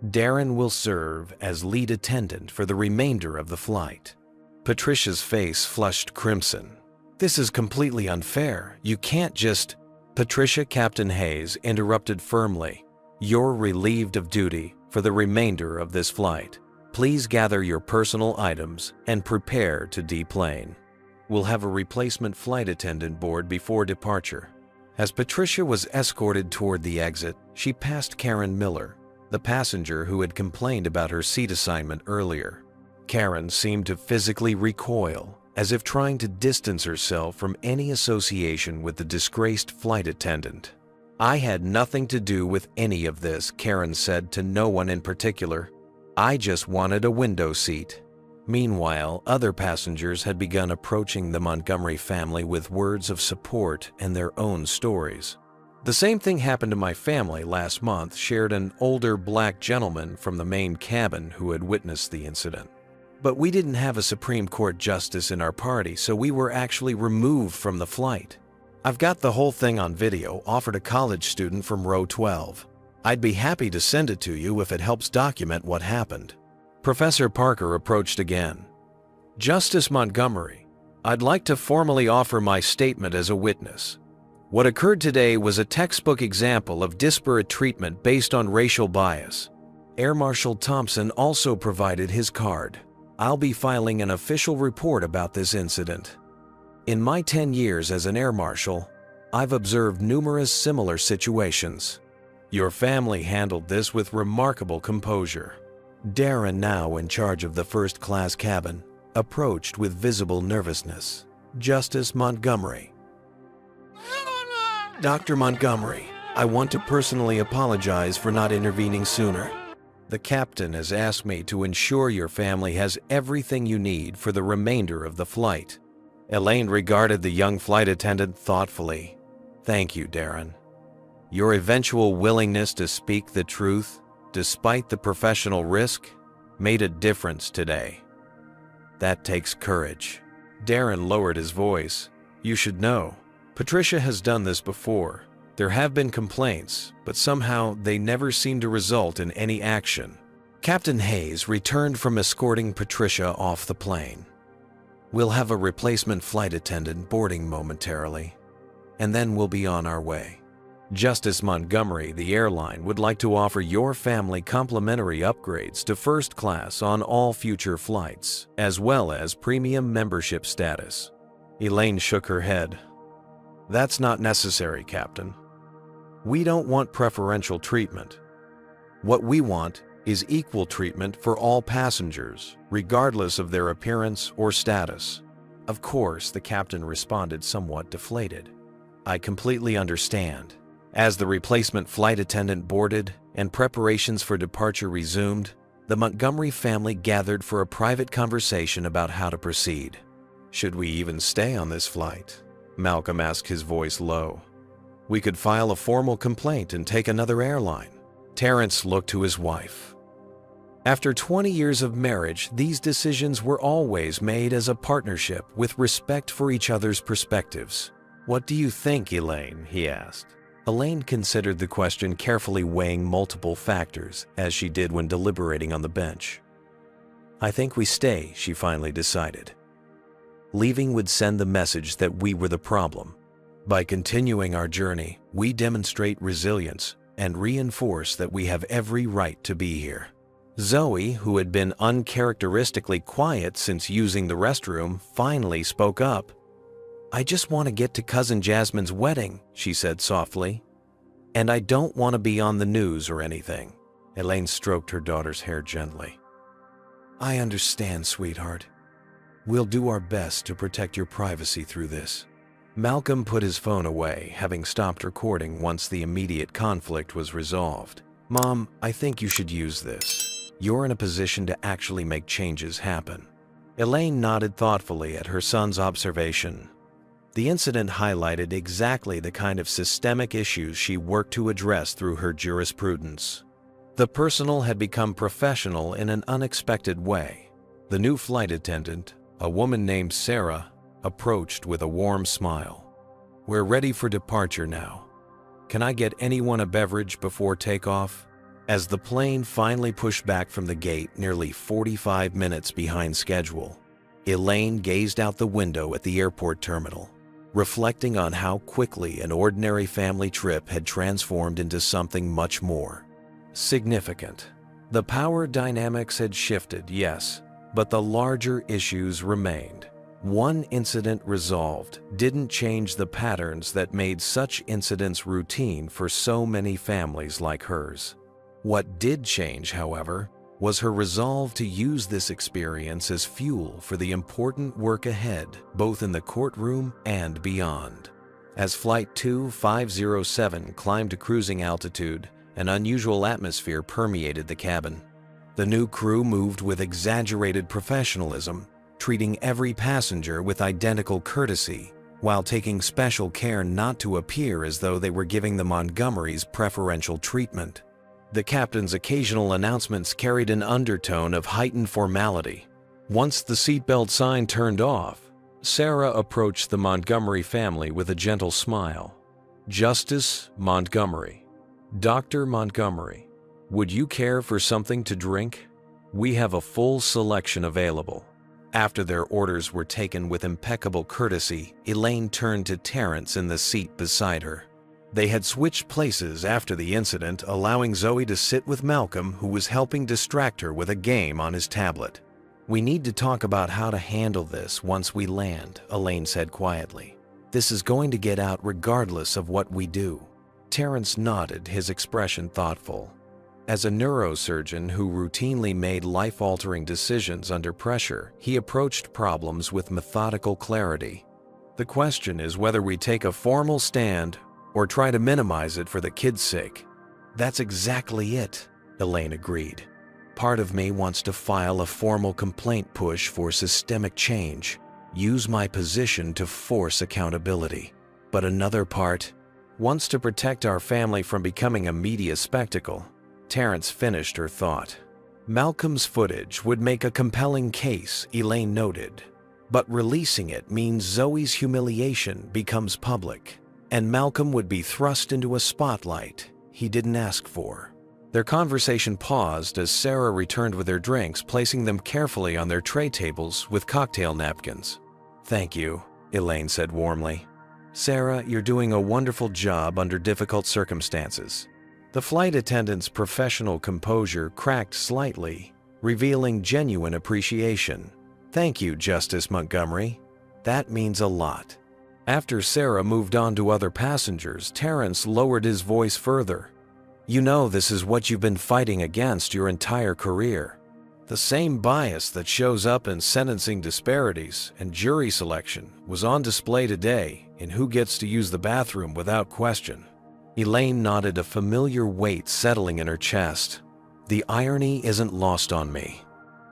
Speaker 1: Darren will serve as lead attendant for the remainder of the flight. Patricia's face flushed crimson. This is completely unfair. You can't just... Patricia, Captain Hayes interrupted firmly. You're relieved of duty for the remainder of this flight. Please gather your personal items and prepare to deplane. We'll have a replacement flight attendant board before departure. As Patricia was escorted toward the exit, she passed Karen Miller, the passenger who had complained about her seat assignment earlier. Karen seemed to physically recoil, as if trying to distance herself from any association with the disgraced flight attendant. I had nothing to do with any of this, Karen said to no one in particular. I just wanted a window seat. Meanwhile, other passengers had begun approaching the Montgomery family with words of support and their own stories. The same thing happened to my family last month, shared an older black gentleman from the main cabin who had witnessed the incident. But we didn't have a Supreme Court justice in our party, so we were actually removed from the flight. I've got the whole thing on video, offered a college student from row 12. I'd be happy to send it to you if it helps document what happened. Professor Parker approached again. Justice Montgomery, I'd like to formally offer my statement as a witness. What occurred today was a textbook example of disparate treatment based on racial bias. Air Marshal Thompson also provided his card. I'll be filing an official report about this incident. In my 10 years as an air marshal, I've observed numerous similar situations. Your family handled this with remarkable composure. Darren, now in charge of the first-class cabin, approached with visible nervousness. Justice Montgomery. Dr. Montgomery, I want to personally apologize for not intervening sooner. The captain has asked me to ensure your family has everything you need for the remainder of the flight. Elaine regarded the young flight attendant thoughtfully. Thank you, Darren. Your eventual willingness to speak the truth, despite the professional risk, made a difference today. That takes courage. Darren lowered his voice. You should know, Patricia has done this before. There have been complaints, but somehow they never seem to result in any action. Captain Hayes returned from escorting Patricia off the plane. We'll have a replacement flight attendant boarding momentarily, and then we'll be on our way. Justice Montgomery, the airline, would like to offer your family complimentary upgrades to first class on all future flights, as well as premium membership status. Elaine shook her head. That's not necessary, Captain. We don't want preferential treatment. What we want is equal treatment for all passengers, regardless of their appearance or status. Of course, the captain responded somewhat deflated. I completely understand. As the replacement flight attendant boarded and preparations for departure resumed, the Montgomery family gathered for a private conversation about how to proceed. Should we even stay on this flight? Malcolm asked, his voice low. We could file a formal complaint and take another airline. Terrence looked to his wife. After 20 years of marriage, these decisions were always made as a partnership with respect for each other's perspectives. What do you think, Elaine? He asked. Elaine considered the question, carefully weighing multiple factors, as she did when deliberating on the bench. I think we stay, she finally decided. Leaving would send the message that we were the problem. By continuing our journey, we demonstrate resilience and reinforce that we have every right to be here. Zoe, who had been uncharacteristically quiet since using the restroom, finally spoke up. I just want to get to Cousin Jasmine's wedding, she said softly. And I don't want to be on the news or anything. Elaine stroked her daughter's hair gently. I understand, sweetheart. We'll do our best to protect your privacy through this. Malcolm put his phone away, having stopped recording once the immediate conflict was resolved. "Mom, I think you should use this. You're in a position to actually make changes happen." Elaine nodded thoughtfully at her son's observation. The incident highlighted exactly the kind of systemic issues she worked to address through her jurisprudence. The personal had become professional in an unexpected way. The new flight attendant, a woman named Sarah, approached with a warm smile. "We're ready for departure now. Can I get anyone a beverage before takeoff?" As the plane finally pushed back from the gate nearly 45 minutes behind schedule, Elaine gazed out the window at the airport terminal, reflecting on how quickly an ordinary family trip had transformed into something much more significant. The power dynamics had shifted, yes, but the larger issues remained. One incident resolved didn't change the patterns that made such incidents routine for so many families like hers. What did change, however, was her resolve to use this experience as fuel for the important work ahead, both in the courtroom and beyond. As Flight 2507 climbed to cruising altitude, an unusual atmosphere permeated the cabin. The new crew moved with exaggerated professionalism, treating every passenger with identical courtesy, while taking special care not to appear as though they were giving the Montgomerys preferential treatment. The captain's occasional announcements carried an undertone of heightened formality. Once the seatbelt sign turned off, Sarah approached the Montgomery family with a gentle smile. "Justice Montgomery, Dr. Montgomery, would you care for something to drink? We have a full selection available." After their orders were taken with impeccable courtesy, Elaine turned to Terrence in the seat beside her. They had switched places after the incident, allowing Zoe to sit with Malcolm, who was helping distract her with a game on his tablet. "We need to talk about how to handle this once we land," Elaine said quietly. "This is going to get out regardless of what we do." Terrence nodded, his expression thoughtful. As a neurosurgeon who routinely made life-altering decisions under pressure, he approached problems with methodical clarity. "The question is whether we take a formal stand or try to minimize it for the kids' sake." "That's exactly it," Elaine agreed. "Part of me wants to file a formal complaint push for systemic change, use my position to force accountability. But another part wants to protect our family from becoming a media spectacle." Terrence finished her thought. Malcolm's footage would make a compelling case, Elaine noted. But releasing it means Zoe's humiliation becomes public, and Malcolm would be thrust into a spotlight he didn't ask for. Their conversation paused as Sarah returned with their drinks, placing them carefully on their tray tables with cocktail napkins. "Thank you," Elaine said warmly. "Sarah, you're doing a wonderful job under difficult circumstances." The flight attendant's professional composure cracked slightly, revealing genuine appreciation. "Thank you, Justice Montgomery. That means a lot." After Sarah moved on to other passengers, Terrence lowered his voice further. "You know this is what you've been fighting against your entire career. The same bias that shows up in sentencing disparities and jury selection was on display today in who gets to use the bathroom without question." Elaine nodded, a familiar weight settling in her chest. "The irony isn't lost on me.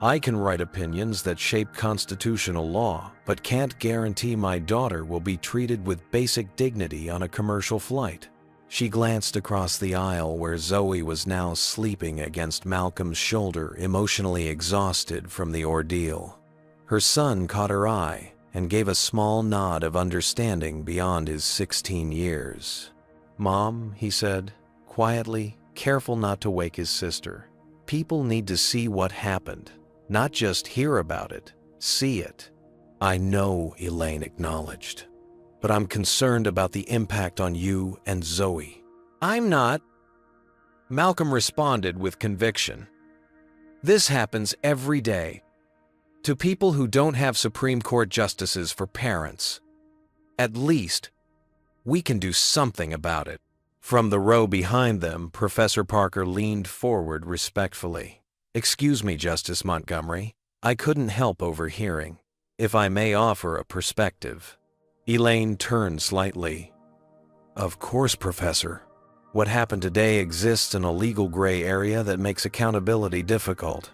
Speaker 1: I can write opinions that shape constitutional law, but can't guarantee my daughter will be treated with basic dignity on a commercial flight." She glanced across the aisle where Zoe was now sleeping against Malcolm's shoulder, emotionally exhausted from the ordeal. Her son caught her eye and gave a small nod of understanding beyond his 16 years. "Mom," he said, quietly, careful not to wake his sister. "People need to see what happened, not just hear about it, see it." "I know," Elaine acknowledged, "but I'm concerned about the impact on you and Zoe." "I'm not," Malcolm responded with conviction. "This happens every day to people who don't have Supreme Court justices for parents. At least we can do something about it." From the row behind them, Professor Parker leaned forward respectfully. "Excuse me, Justice Montgomery. I couldn't help overhearing. If I may offer a perspective." Elaine turned slightly. Of course, Professor. What happened today exists in a legal gray area that makes accountability difficult.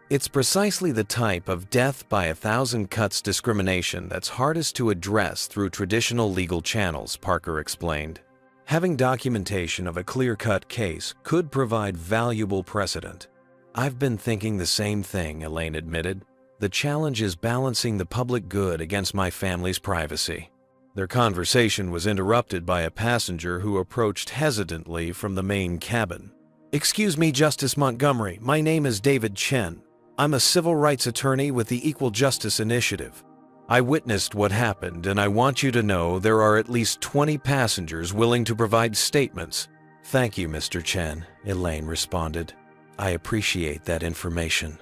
Speaker 1: It's precisely the type of death by 1,000 cuts discrimination that's hardest to address through traditional legal channels, Parker explained. Having documentation of a clear-cut case could provide valuable precedent. I've been thinking the same thing, Elaine admitted. The challenge is balancing the public good against my family's privacy. Their conversation was interrupted by a passenger who approached hesitantly from the main cabin. Excuse me, Justice Montgomery. My name is David Chen. I'm a civil rights attorney with the Equal Justice Initiative. I witnessed what happened, and I want you to know there are at least 20 passengers willing to provide statements. Thank you, Mr. Chen, Elaine responded. I appreciate that information.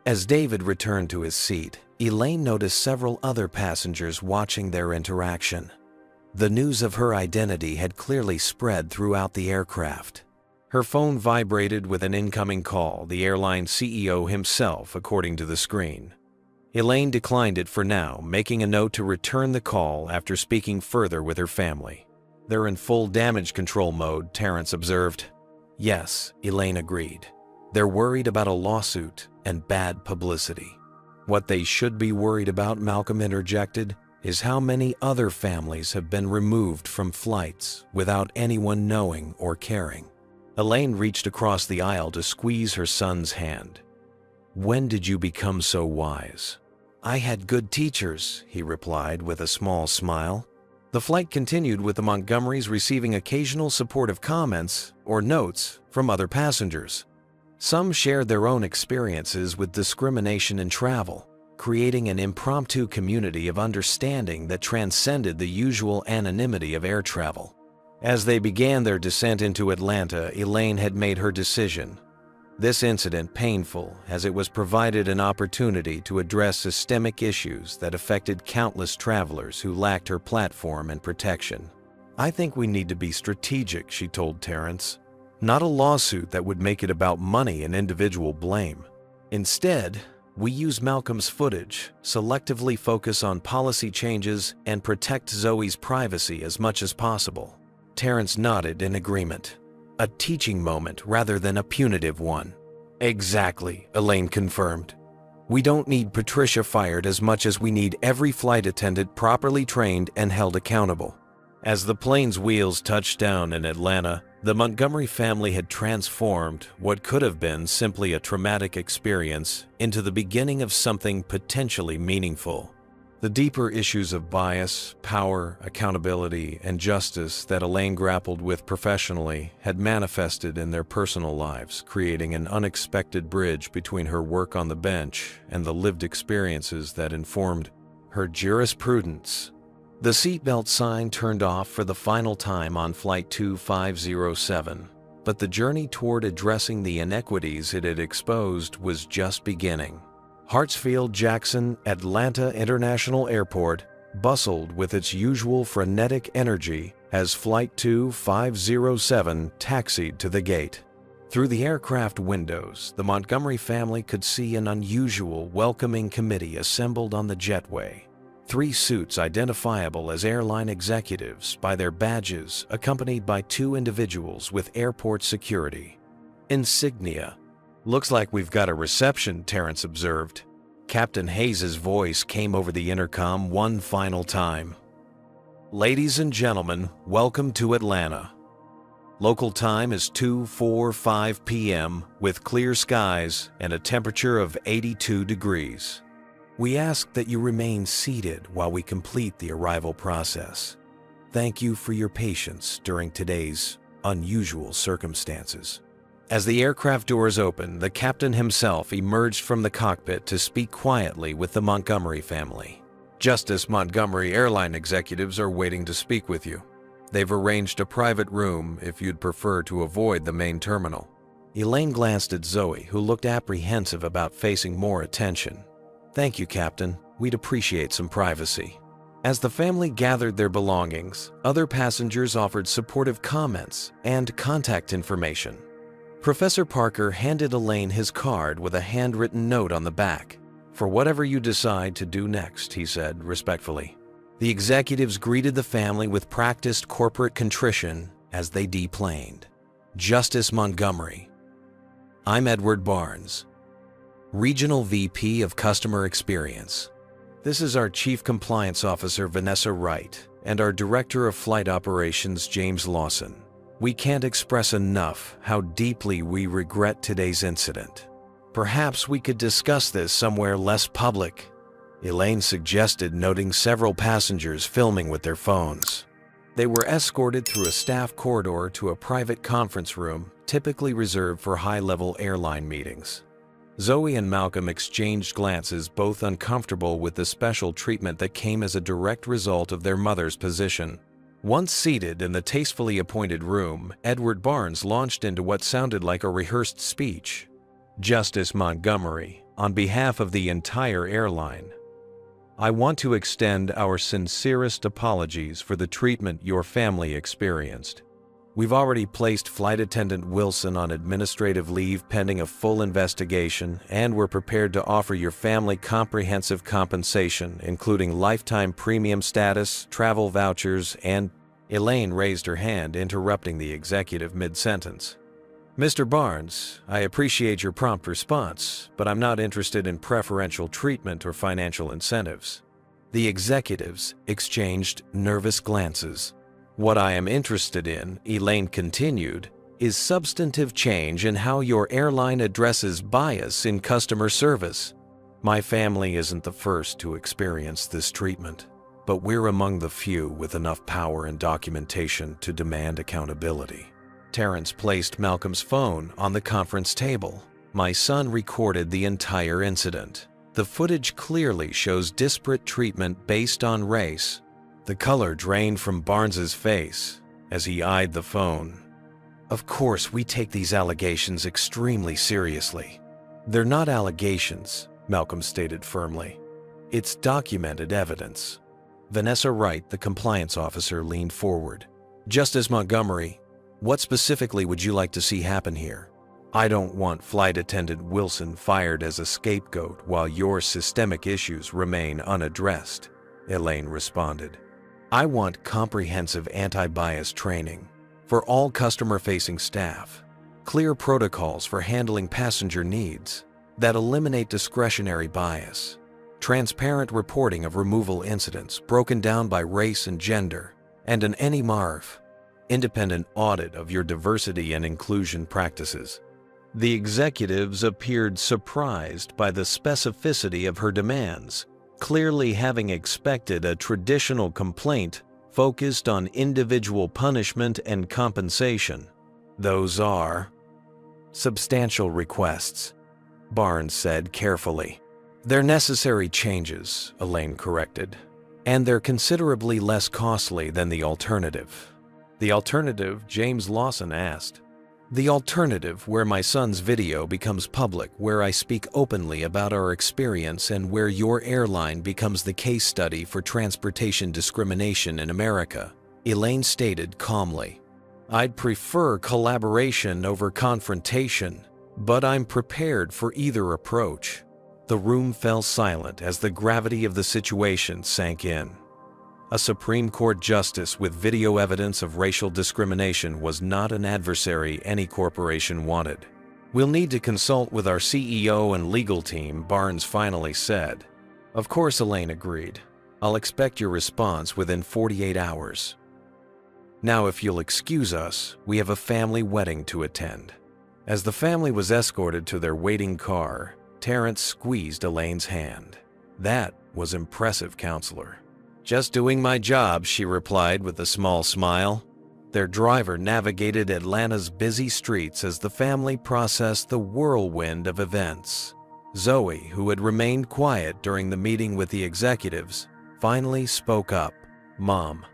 Speaker 1: As David returned to his seat, Elaine noticed several other passengers watching their interaction. The news of her identity had clearly spread throughout the aircraft. Her phone vibrated with an incoming call, the airline CEO himself, according to the screen. Elaine declined it for now, making a note to return the call after speaking further with her family. They're in full damage control mode, Terrence observed. Yes, Elaine agreed. They're worried about a lawsuit and bad publicity. What they should be worried about, Malcolm interjected, is how many other families have been removed from flights without anyone knowing or caring. Elaine reached across the aisle to squeeze her son's hand. When did you become so wise? I had good teachers, he replied with a small smile. The flight continued with the Montgomerys receiving occasional supportive comments or notes from other passengers. Some shared their own experiences with discrimination in travel, creating an impromptu community of understanding that transcended the usual anonymity of air travel. As they began their descent into Atlanta, Elaine had made her decision. This incident painful, as it was provided an opportunity to address systemic issues that affected countless travelers who lacked her platform and protection. I think we need to be strategic, she told Terrence. Not a lawsuit that would make it about money and individual blame. Instead, we use Malcolm's footage, selectively focus on policy changes, and protect Zoe's privacy as much as possible. Terrence nodded in agreement. A teaching moment rather than a punitive one. Exactly, Elaine confirmed. We don't need Patricia fired as much as we need every flight attendant properly trained and held accountable. As the plane's wheels touched down in Atlanta, the Montgomery family had transformed what could have been simply a traumatic experience into the beginning of something potentially meaningful. The deeper issues of bias, power, accountability, and justice that Elaine grappled with professionally had manifested in their personal lives, creating an unexpected bridge between her work on the bench and the lived experiences that informed her jurisprudence. The seatbelt sign turned off for the final time on Flight 2507, but the journey toward addressing the inequities it had exposed was just beginning. Hartsfield-Jackson Atlanta International Airport bustled with its usual frenetic energy as Flight 2507 taxied to the gate. Through the aircraft windows, the Montgomery family could see an unusual, welcoming committee assembled on the jetway. 3 suits identifiable as airline executives by their badges, accompanied by 2 individuals with airport security insignia. Looks like we've got a reception, Terrence observed. Captain Hayes's voice came over the intercom one final time. Ladies and gentlemen, welcome to Atlanta. Local time is 2:45 p.m. with clear skies and a temperature of 82 degrees. We ask that you remain seated while we complete the arrival process. Thank you for your patience during today's unusual circumstances. As the aircraft doors opened, the captain himself emerged from the cockpit to speak quietly with the Montgomery family. Justice Montgomery airline executives are waiting to speak with you. They've arranged a private room if you'd prefer to avoid the main terminal. Elaine glanced at Zoe, who looked apprehensive about facing more attention. Thank you, Captain. We'd appreciate some privacy. As the family gathered their belongings, other passengers offered supportive comments and contact information. Professor Parker handed Elaine his card with a handwritten note on the back. For whatever you decide to do next, he said respectfully. The executives greeted the family with practiced corporate contrition as they deplaned. Justice Montgomery. I'm Edward Barnes, Regional VP of Customer Experience. This is our Chief Compliance Officer, Vanessa Wright, and our Director of Flight Operations, James Lawson. We can't express enough how deeply we regret today's incident. Perhaps we could discuss this somewhere less public, Elaine suggested, noting several passengers filming with their phones. They were escorted through a staff corridor to a private conference room typically reserved for high-level airline meetings. Zoe and Malcolm exchanged glances, both uncomfortable with the special treatment that came as a direct result of their mother's position. Once seated in the tastefully appointed room, Edward Barnes launched into what sounded like a rehearsed speech. Justice Montgomery, on behalf of the entire airline, I want to extend our sincerest apologies for the treatment your family experienced. We've already placed Flight Attendant Wilson on administrative leave pending a full investigation, and we're prepared to offer your family comprehensive compensation, including lifetime premium status, travel vouchers, and… Elaine raised her hand, interrupting the executive mid-sentence. Mr. Barnes, I appreciate your prompt response, but I'm not interested in preferential treatment or financial incentives. The executives exchanged nervous glances. What I am interested in, Elaine continued, is substantive change in how your airline addresses bias in customer service. My family isn't the first to experience this treatment, but we're among the few with enough power and documentation to demand accountability. Terrence placed Malcolm's phone on the conference table. My son recorded the entire incident. The footage clearly shows disparate treatment based on race. The color drained from Barnes's face as he eyed the phone. Of course, we take these allegations extremely seriously. They're not allegations, Malcolm stated firmly. It's documented evidence. Vanessa Wright, the compliance officer, leaned forward. Justice Montgomery, what specifically would you like to see happen here? I don't want Flight Attendant Wilson fired as a scapegoat while your systemic issues remain unaddressed, Elaine responded. I want comprehensive anti-bias training for all customer-facing staff, clear protocols for handling passenger needs that eliminate discretionary bias, transparent reporting of removal incidents broken down by race and gender, and an NEMARF, independent audit of your diversity and inclusion practices. The executives appeared surprised by the specificity of her demands, clearly having expected a traditional complaint focused on individual punishment and compensation. Those are substantial requests, Barnes said carefully. They're necessary changes, Elaine corrected, and they're considerably less costly than the alternative. The alternative, James Lawson asked. The alternative, where my son's video becomes public, where I speak openly about our experience, and where your airline becomes the case study for transportation discrimination in America, Elaine stated calmly. I'd prefer collaboration over confrontation, but I'm prepared for either approach. The room fell silent as the gravity of the situation sank in. A Supreme Court justice with video evidence of racial discrimination was not an adversary any corporation wanted. We'll need to consult with our CEO and legal team, Barnes finally said. Of course, Elaine agreed. I'll expect your response within 48 hours. Now, if you'll excuse us, we have a family wedding to attend. As the family was escorted to their waiting car, Terrence squeezed Elaine's hand. That was impressive, counselor. Just doing my job, she replied with a small smile. Their driver navigated Atlanta's busy streets as the family processed the whirlwind of events. Zoe, who had remained quiet during the meeting with the executives, finally spoke up. Mom,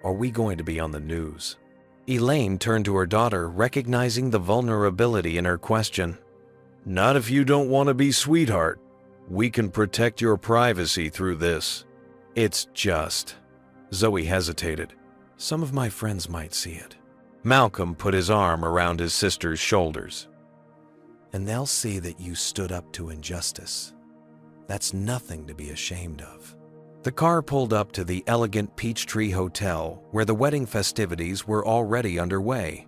Speaker 1: are we going to be on the news? Elaine turned to her daughter, recognizing the vulnerability in her question. Not if you don't want to be, sweetheart. We can protect your privacy through this. It's just… Zoe hesitated. Some of my friends might see it. Malcolm put his arm around his sister's shoulders. And they'll see that you stood up to injustice. That's nothing to be ashamed of. The car pulled up to the elegant Peachtree Hotel, where the wedding festivities were already underway.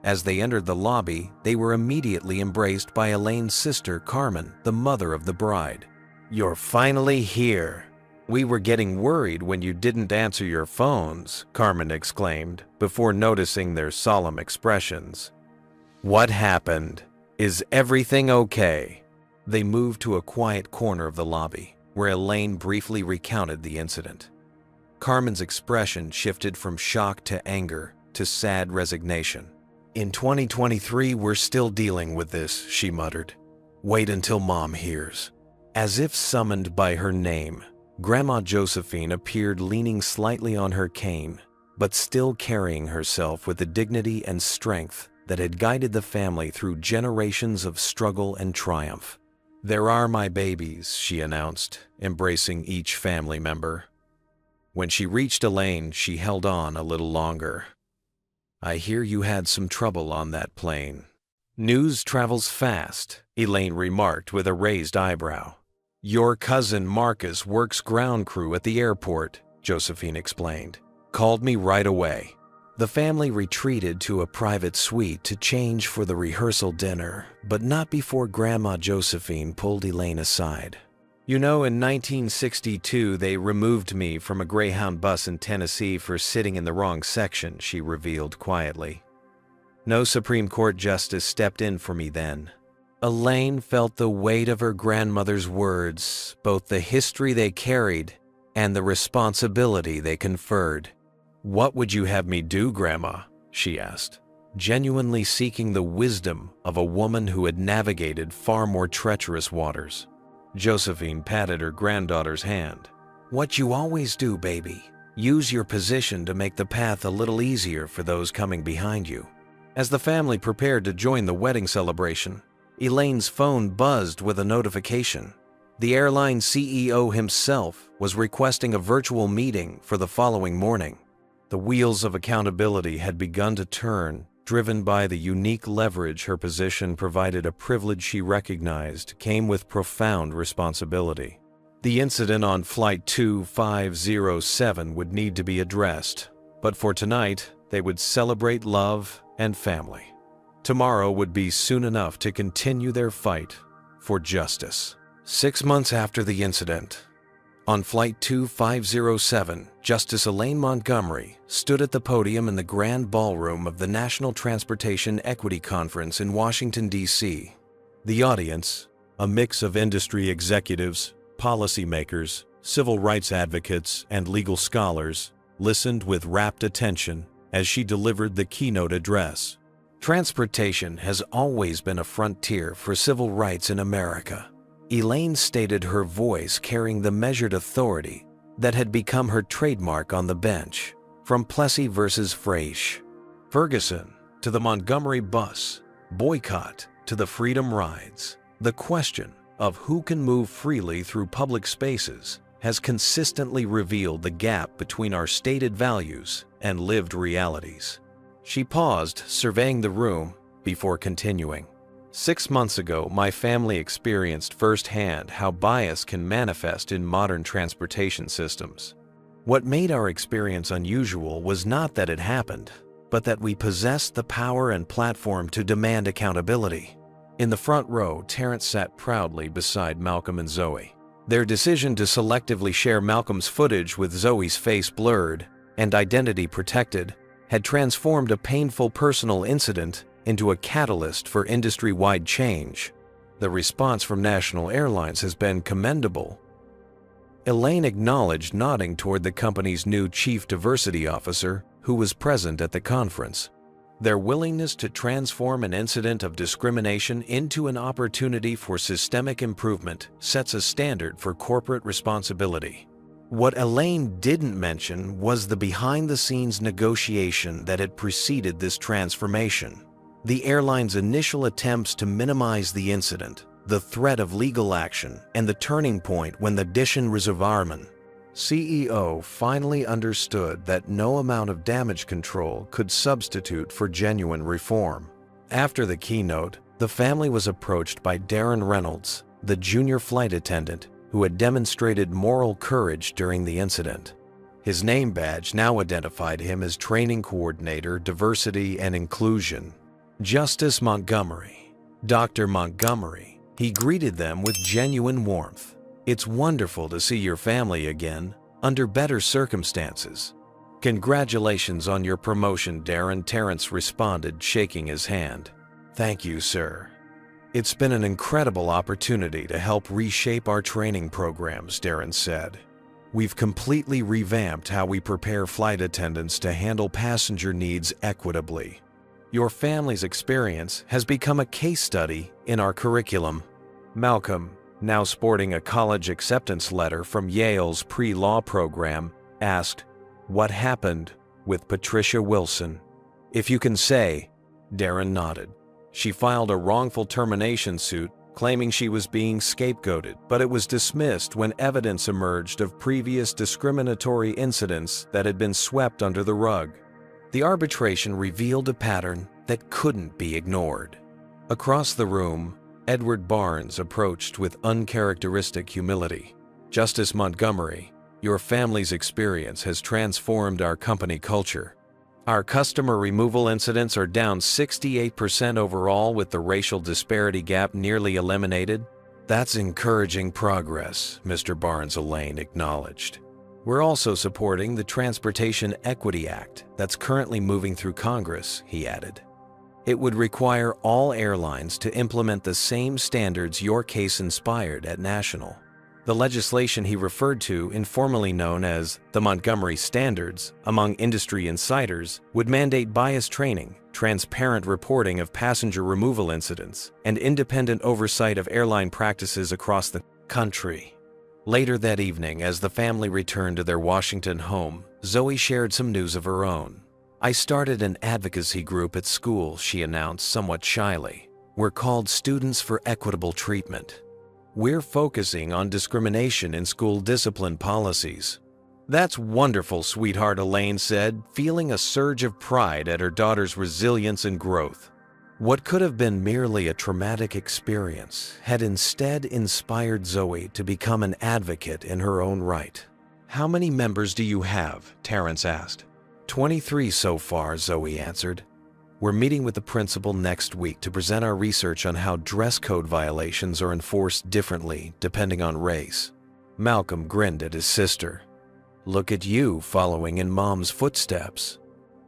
Speaker 1: As they entered the lobby, they were immediately embraced by Elaine's sister, Carmen, the mother of the bride. "You're finally here. We were getting worried when you didn't answer your phones," Carmen exclaimed, before noticing their solemn expressions. "What happened? Is everything okay?" They moved to a quiet corner of the lobby, where Elaine briefly recounted the incident. Carmen's expression shifted from shock to anger to sad resignation. "In 2023, we're still dealing with this," she muttered. "Wait until Mom hears." As if summoned by her name, Grandma Josephine appeared, leaning slightly on her cane, but still carrying herself with the dignity and strength that had guided the family through generations of struggle and triumph. "There are my babies," she announced, embracing each family member. When she reached Elaine, she held on a little longer. "I hear you had some trouble on that plane." "News travels fast," Elaine remarked with a raised eyebrow. "Your cousin Marcus works ground crew at the airport," Josephine explained. "Called me right away." The family retreated to a private suite to change for the rehearsal dinner, but not before Grandma Josephine pulled Elaine aside. "You know, in 1962, they removed me from a Greyhound bus in Tennessee for sitting in the wrong section," she revealed quietly. "No Supreme Court justice stepped in for me then." Elaine felt the weight of her grandmother's words, both the history they carried and the responsibility they conferred. "What would you have me do, Grandma?" she asked, genuinely seeking the wisdom of a woman who had navigated far more treacherous waters. Josephine patted her granddaughter's hand. "What you always do, baby. Use your position to make the path a little easier for those coming behind you." As the family prepared to join the wedding celebration, Elaine's phone buzzed with a notification. The airline CEO himself was requesting a virtual meeting for the following morning. The wheels of accountability had begun to turn, driven by the unique leverage her position provided. A privilege she recognized came with profound responsibility. The incident on Flight 2507 would need to be addressed, but for tonight, they would celebrate love and family. Tomorrow would be soon enough to continue their fight for justice. 6 months after the incident, on Flight 2507, Justice Elaine Montgomery stood at the podium in the Grand Ballroom of the National Transportation Equity Conference in Washington, D.C. The audience, a mix of industry executives, policymakers, civil rights advocates, and legal scholars, listened with rapt attention as she delivered the keynote address. Transportation has always been a frontier for civil rights in America. Elaine stated, her voice carrying the measured authority that had become her trademark on the bench. From Plessy versus Fraiche, Ferguson to the Montgomery bus, boycott to the freedom rides, the question of who can move freely through public spaces has consistently revealed the gap between our stated values and lived realities. She paused, surveying the room, before continuing. 6 months ago, my family experienced firsthand how bias can manifest in modern transportation systems. What made our experience unusual was not that it happened, but that we possessed the power and platform to demand accountability. In the front row, Terrence sat proudly beside Malcolm and Zoe. Their decision to selectively share Malcolm's footage with Zoe's face blurred and identity protected had transformed a painful personal incident into a catalyst for industry-wide change. The response from national airlines has been commendable. Elaine acknowledged, nodding toward the company's new chief diversity officer, who was present at the conference. Their willingness to transform an incident of discrimination into an opportunity for systemic improvement sets a standard for corporate responsibility. What Elaine didn't mention was the behind-the-scenes negotiation that had preceded this transformation. The airline's initial attempts to minimize the incident, the threat of legal action, and the turning point when the Dishon Reservarman CEO finally understood that no amount of damage control could substitute for genuine reform. After the keynote, the family was approached by Darren Reynolds, the junior flight attendant, who had demonstrated moral courage during the incident. His name badge now identified him as Training Coordinator, Diversity and Inclusion. Justice Montgomery. Dr. Montgomery. He greeted them with genuine warmth. "It's wonderful to see your family again, under better circumstances." "Congratulations on your promotion, Darren," Terrence responded, shaking his hand. "Thank you, sir. It's been an incredible opportunity to help reshape our training programs," Darren said. "We've completely revamped how we prepare flight attendants to handle passenger needs equitably. Your family's experience has become a case study in our curriculum." Malcolm, now sporting a college acceptance letter from Yale's pre-law program, asked, "What happened with Patricia Wilson?" "If you can say," Darren nodded. "She filed a wrongful termination suit claiming she was being scapegoated, but it was dismissed when evidence emerged of previous discriminatory incidents that had been swept under the rug. The arbitration revealed a pattern that couldn't be ignored." Across the room, Edward Barnes approached with uncharacteristic humility. "Justice Montgomery, your family's experience has transformed our company culture. Our customer removal incidents are down 68% overall, with the racial disparity gap nearly eliminated." "That's encouraging progress," Mr. Barnes-Elaine acknowledged. "We're also supporting the Transportation Equity Act that's currently moving through Congress," he added. "It would require all airlines to implement the same standards your case inspired at National." The legislation he referred to, informally known as the Montgomery Standards, among industry insiders, would mandate bias training, transparent reporting of passenger removal incidents, and independent oversight of airline practices across the country. Later that evening, as the family returned to their Washington home, Zoe shared some news of her own. "I started an advocacy group at school," she announced somewhat shyly. "We're called Students for Equitable Treatment. We're focusing on discrimination in school discipline policies." "That's wonderful, sweetheart," Elaine said, feeling a surge of pride at her daughter's resilience and growth. What could have been merely a traumatic experience had instead inspired Zoe to become an advocate in her own right. "How many members do you have?" Terrence asked. 23 so far," Zoe answered. "We're meeting with the principal next week to present our research on how dress code violations are enforced differently depending on race." Malcolm grinned at his sister. "Look at you following in Mom's footsteps."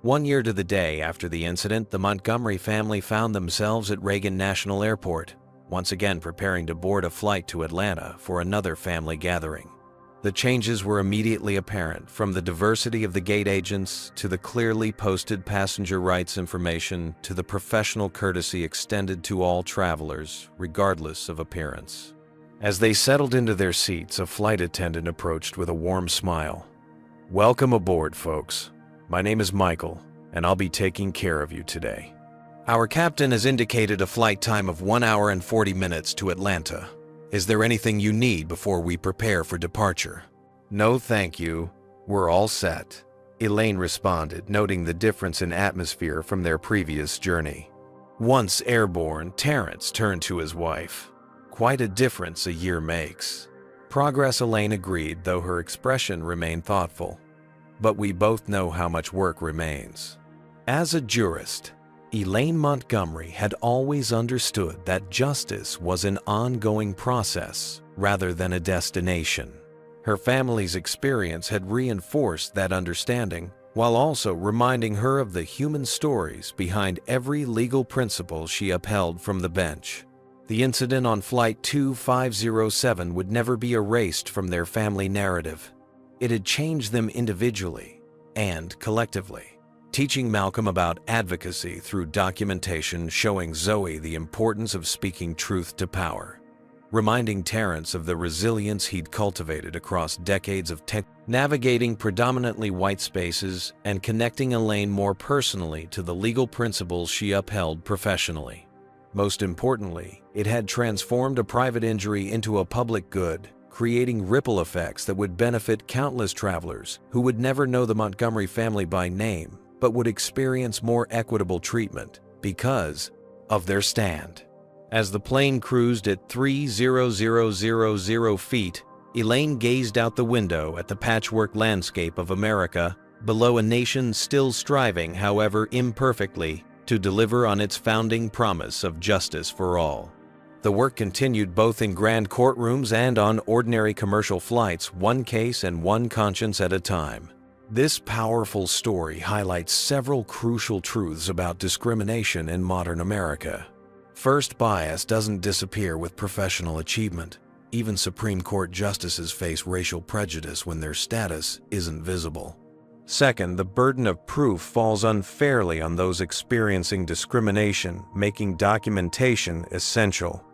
Speaker 1: 1 year to the day after the incident, the Montgomery family found themselves at Reagan National Airport, once again preparing to board a flight to Atlanta for another family gathering. The changes were immediately apparent, from the diversity of the gate agents to the clearly posted passenger rights information to the professional courtesy extended to all travelers, regardless of appearance. As they settled into their seats, a flight attendant approached with a warm smile. "Welcome aboard, folks. My name is Michael, and I'll be taking care of you today. Our captain has indicated a flight time of 1 hour and 40 minutes to Atlanta. Is there anything you need before we prepare for departure?" "No, thank you. We're all set," Elaine responded, noting the difference in atmosphere from their previous journey. Once airborne, Terrence turned to his wife. "Quite a difference a year makes." "Progress," Elaine agreed, though her expression remained thoughtful. "But we both know how much work remains." As a jurist, Elaine Montgomery had always understood that justice was an ongoing process rather than a destination. Her family's experience had reinforced that understanding, while also reminding her of the human stories behind every legal principle she upheld from the bench. The incident on Flight 2507 would never be erased from their family narrative. It had changed them individually and collectively. Teaching Malcolm about advocacy through documentation, showing Zoe the importance of speaking truth to power, reminding Terrence of the resilience he'd cultivated across decades of navigating predominantly white spaces, and connecting Elaine more personally to the legal principles she upheld professionally. Most importantly, it had transformed a private injury into a public good, creating ripple effects that would benefit countless travelers who would never know the Montgomery family by name, but would experience more equitable treatment because of their stand. As the plane cruised at 3,000 feet, Elaine gazed out the window at the patchwork landscape of America, below a nation still striving, however imperfectly, to deliver on its founding promise of justice for all. The work continued both in grand courtrooms and on ordinary commercial flights, one case and one conscience at a time. This powerful story highlights several crucial truths about discrimination in modern America. First, bias doesn't disappear with professional achievement. Even Supreme Court justices face racial prejudice when their status isn't visible. Second, the burden of proof falls unfairly on those experiencing discrimination, making documentation essential.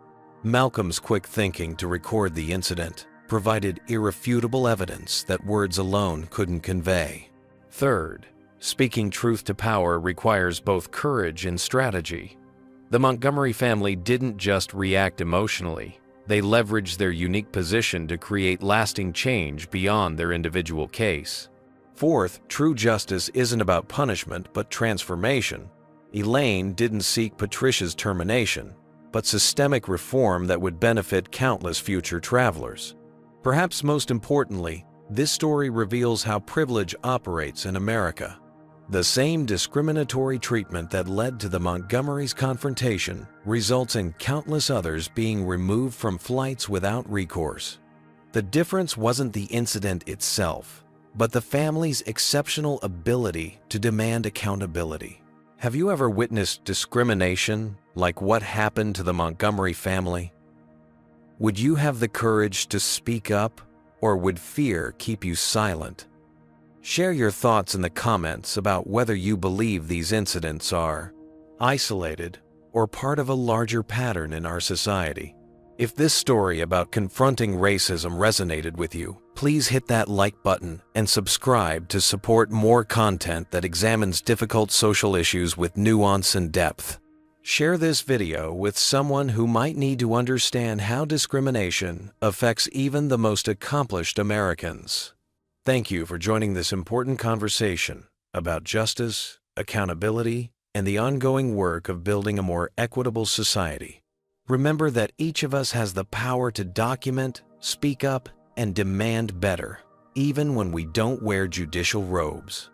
Speaker 1: Malcolm's quick thinking to record the incident provided irrefutable evidence that words alone couldn't convey. Third, speaking truth to power requires both courage and strategy. The Montgomery family didn't just react emotionally. They leveraged their unique position to create lasting change beyond their individual case. Fourth, true justice isn't about punishment but transformation. Elaine didn't seek Patricia's termination, but systemic reform that would benefit countless future travelers. Perhaps most importantly, this story reveals how privilege operates in America. The same discriminatory treatment that led to the Montgomery's confrontation results in countless others being removed from flights without recourse. The difference wasn't the incident itself, but the family's exceptional ability to demand accountability. Have you ever witnessed discrimination like what happened to the Montgomery family? Would you have the courage to speak up, or would fear keep you silent? Share your thoughts in the comments about whether you believe these incidents are isolated or part of a larger pattern in our society. If this story about confronting racism resonated with you, please hit that like button and subscribe to support more content that examines difficult social issues with nuance and depth. Share this video with someone who might need to understand how discrimination affects even the most accomplished Americans. Thank you for joining this important conversation about justice, accountability, and the ongoing work of building a more equitable society. Remember that each of us has the power to document, speak up, and demand better, even when we don't wear judicial robes.